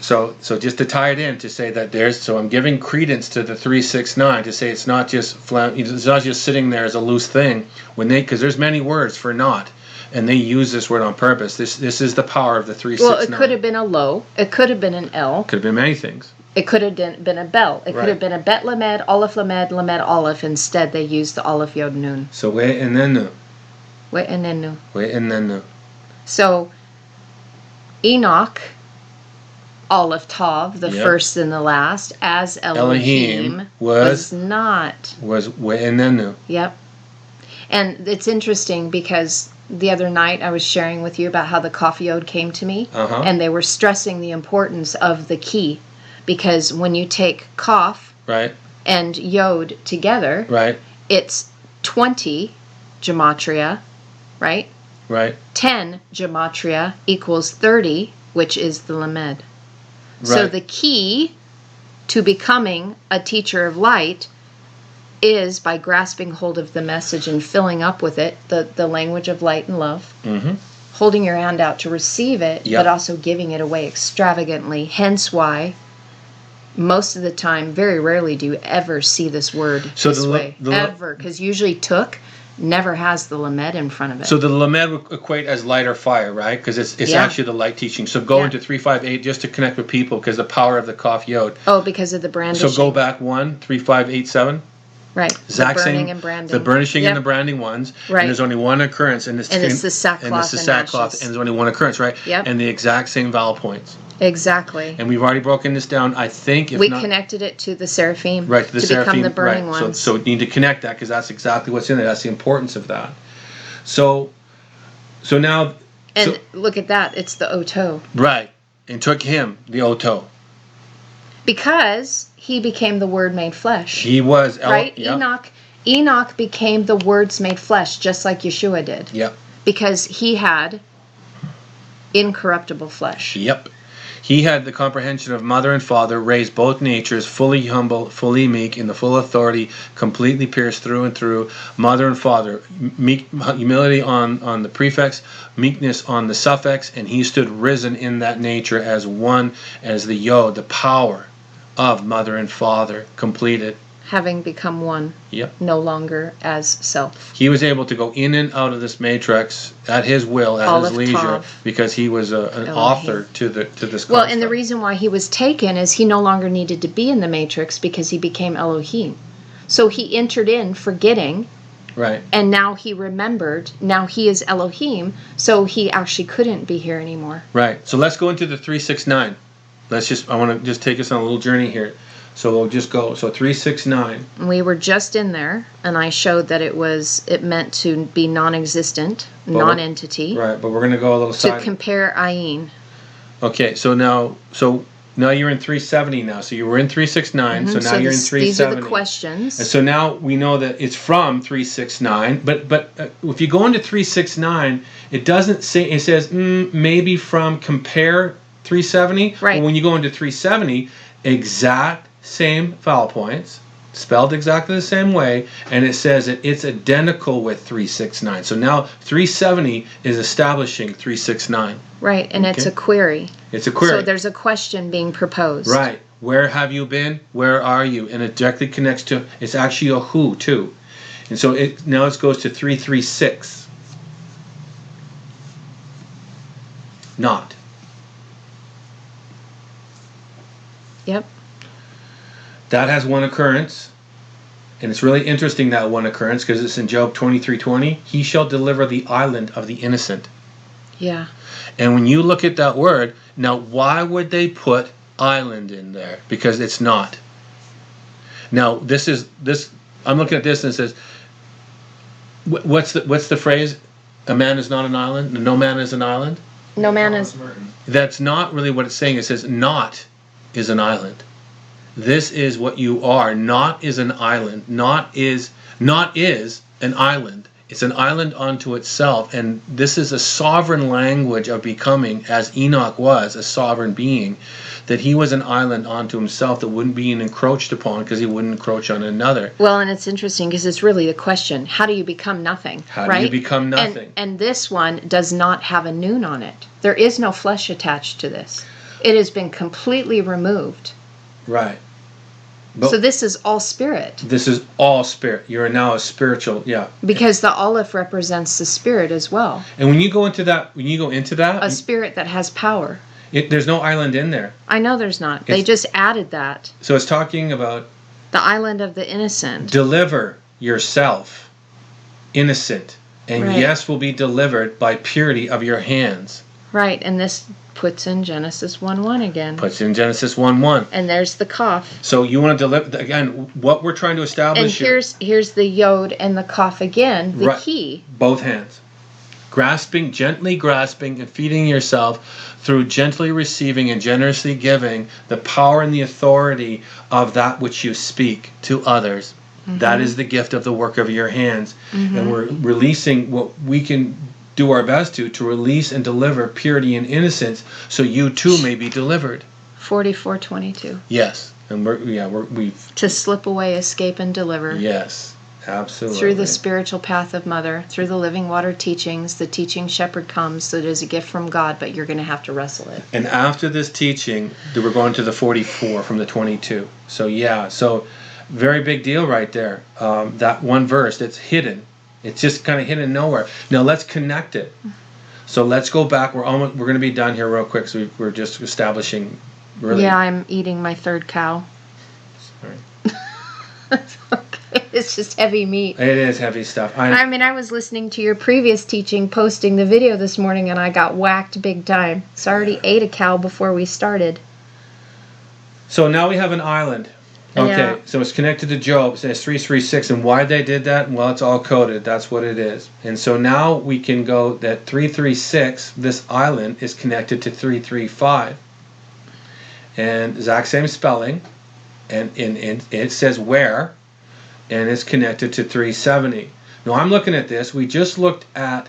so just to tie it in, to say that I'm giving credence to the 369, to say it's not just sitting there as a loose thing because there's many words for not, and they use this word on purpose. This is the power of the 369. Well, it could have been a lo, it could have been an el, could have been many things. It could have been a bel. It could have been a bet lamed, aleph lamed, lamed aleph. Instead, they used the aleph yod nun. So we'enenu. So Enoch, Aleph Tav, the first and the last, as Elohim was not. Was we'enenu. Yep. And it's interesting because the other night I was sharing with you about how the coffee ode came to me, and they were stressing the importance of the key, because when you take kaf Right. and Yod together, Right. it's 20 Gematria, right? Right. 10 Gematria equals 30, which is the Lamed. So Right. the key to becoming a teacher of light is by grasping hold of the message and filling up with it, the language of light and love, Mm-hmm. holding your hand out to receive it, Yep. but also giving it away extravagantly. Hence why most of the time, very rarely do you ever see this word So this way. Ever. Because usually took never has the Lamed in front of it. So the Lamed would equate as light or fire, right? Because it's Yeah. actually the light teaching. So go Yeah. into 358 just to connect with people because the power of the Kaf Yod. Oh, because of the brandishing. So go back 3587. Right. Exact the burning same, and branding. the burnishing Yep. and the branding ones. Right. And there's only one occurrence. And it's the sackcloth and ashes. and there's only one occurrence, right? Yep. And the exact same vowel points. Exactly. And we've already broken this down, I think. If We not, connected it to the seraphim. right, to the seraphim. become the burning right. ones. So we need to connect that because that's exactly what's in there. That's the importance of that. So now... And so, look at that. It's the Oto. right. And took him, the Oto. Because he became the Word made flesh. He was... right? Yep. Enoch became the Words made flesh, just like Yeshua did. Yep. Because he had incorruptible flesh. Yep. He had the comprehension of mother and father, raised both natures, fully humble, fully meek, in the full authority, completely pierced through and through, mother and father, meek, humility on the prefix, meekness on the suffix, and he stood risen in that nature as one, as the Yod, the power of mother and father, completed. Having become one. Yep. No longer as self. He was able to go in and out of this matrix at his will, at All his of leisure, Tav. because he was an Elohim. author to this concept. Well, and the reason why he was taken is he no longer needed to be in the matrix because he became Elohim. So he entered in forgetting, right. and now he remembered. Now he is Elohim, so he actually couldn't be here anymore. Right. So let's go into the 369. I want to just take us on a little journey here. So we'll just go. So 369. We were just in there, and I showed that it meant to be non-existent, non-entity. Right, but we're going to go a little To side. compare ayin. Okay, so now you're in 370 now. So you were in 369, so now you're in 370. These are the questions. And so now we know that it's from 369, but if you go into 369, it doesn't say, it says maybe from compare 370. Right. But when you go into 370, exact same vowel points, spelled exactly the same way, and it says that it's identical with 369. So now 370 is establishing 369. Right, and it's a query. It's a query. So there's a question being proposed. Right. Where have you been? Where are you? And it directly connects to, it's actually a who too. And so now it goes to 336. Not. Yep. That has one occurrence, and it's really interesting, that one occurrence, because it's in Job 23:20. He shall deliver the island of the innocent. Yeah. And when you look at that word, now why would they put island in there? Because it's not. Now this. I'm looking at this and it says, what's the phrase? A man is not an island. No man is an island. No man is. That's not really what it's saying. It says not is an island. This is what you are. Not is an island. Not is an island. It's an island unto itself. And this is a sovereign language of becoming, as Enoch was, a sovereign being, that he was an island unto himself that wouldn't be encroached upon because he wouldn't encroach on another. Well, and it's interesting because it's really the question, how do you become nothing? How do you become nothing? And this one does not have a noon on it. There is no flesh attached to this. It has been completely removed. Right. But so this is all spirit. This is all spirit. You are now a spiritual, yeah. Because the Aleph represents the spirit as well. And when you go into that, a spirit that has power. There's no island in there. I know there's not. They just added that. So it's talking about the island of the innocent. Deliver yourself, innocent, and right. yes, will be delivered by purity of your hands. Right, and this puts in Genesis 1:1 again. Puts in Genesis 1:1. And there's the Kaf. So you want to deliver, again, what we're trying to establish and here's the Yod and the Kaf again, the right. key. Both hands. Gently grasping and feeding yourself through gently receiving and generously giving the power and the authority of that which you speak to others. That is the gift of the work of your hands. And we're releasing what we can do our best to release and deliver purity and innocence, so you too may be delivered. 44:22. Yes, and we've To slip away, escape, and deliver. yes, absolutely. Through the spiritual path of Mother, through the living water teachings, the teaching shepherd comes, so it is a gift from God, but you're going to have to wrestle it. And after this teaching, we're going to the 44 from the 22. So very big deal right there. That one verse, it's hidden. It's just kind of hidden nowhere. Now let's connect it. So let's go back. We're going to be done here real quick. So we're just establishing. Really. Yeah, I'm eating my third cow. Sorry. It's okay. It's just heavy meat. It is heavy stuff. I was listening to your previous teaching, posting the video this morning, and I got whacked big time. So I already ate a cow before we started. So now we have an island. Okay, Yeah. so it's connected to Job. It says 336, and why they did that? Well, it's all coded. That's what it is. And so now we can go that 336, this island, is connected to 335. And exact same spelling, and it says where, and it's connected to 370. Now I'm looking at this. We just looked at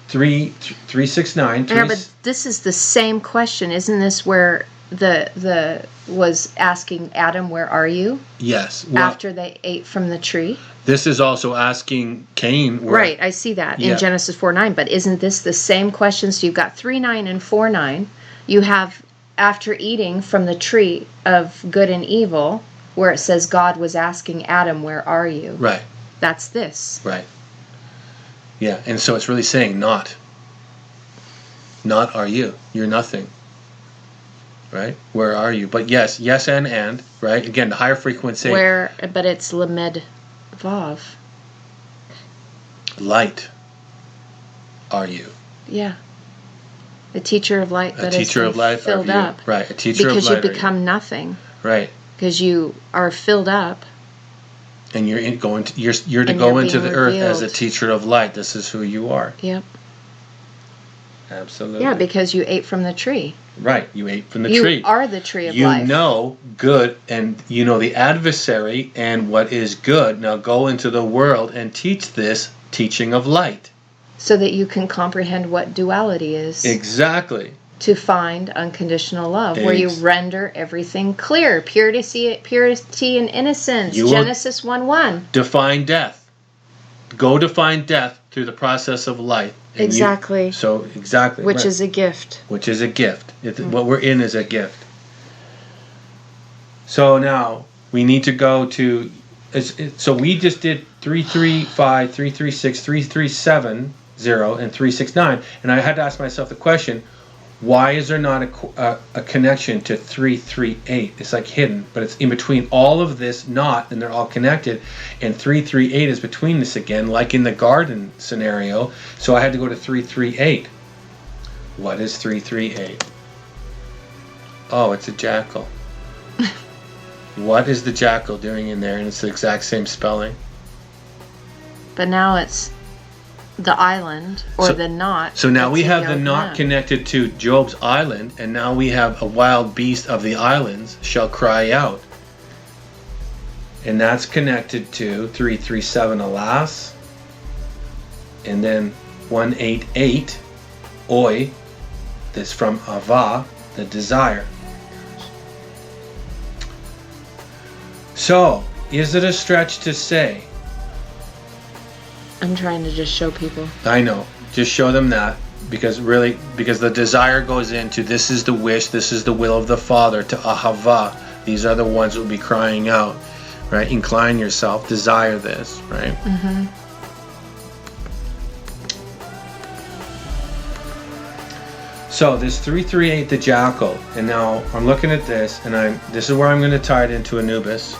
369. Yeah, but this is the same question. Isn't this where the was asking Adam, where are you? Yes. Well, after they ate from the tree? This is also asking Cain. Right, I see that in Genesis 4:9. But isn't this the same question? So you've got 3:9 and 4:9. You have after eating from the tree of good and evil, where it says God was asking Adam, where are you? Right. That's this. Right. Yeah, and so it's really saying not. Not are you. You're nothing. Right? Where are you? But yes, and, right? Again, the higher frequency. Where, but it's Lamed Vav. Light are you. Yeah. A teacher of light that is filled up. Right, a teacher of light. Because you become nothing. Right. Because you are filled up. And you're to go into the earth as a teacher of light. This is who you are. Yep. Absolutely. Yeah, because you ate from the tree. Right, you ate from the tree. You are the tree of life. You know good, and you know the adversary and what is good. Now go into the world and teach this teaching of light. So that you can comprehend what duality is. Exactly. To find unconditional love, where you render everything clear. Purity and innocence. Genesis 1:1. Define death. Go define death through the process of light. And exactly. Exactly. Which is a gift. Which is a gift. What we're in is a gift. So now we need to go to. So we just did 335, 336, 337, 0, and 369, and I had to ask myself the question: why is there not a connection to 338? It's like hidden, but it's in between all of this not, and they're all connected. And 338 is between this again, like in the garden scenario. So I had to go to 338. What is 338? Oh, it's a jackal. What is the jackal doing in there? And it's the exact same spelling. But now it's the island, or the knot. So now we have the knot connected to Job's island, and now we have a wild beast of the islands shall cry out. And that's connected to 337, alas. And then 188, oi, that's from Ava, the desire. So, is it a stretch to say? I'm trying to just show people. I know. Just show them that. Because the desire goes into this is the wish, this is the will of the Father, to Ahava. These are the ones who will be crying out. Right? Incline yourself, desire this, right? Mm-hmm. So this 338, the jackal, and now I'm looking at this, and this is where I'm going to tie it into Anubis.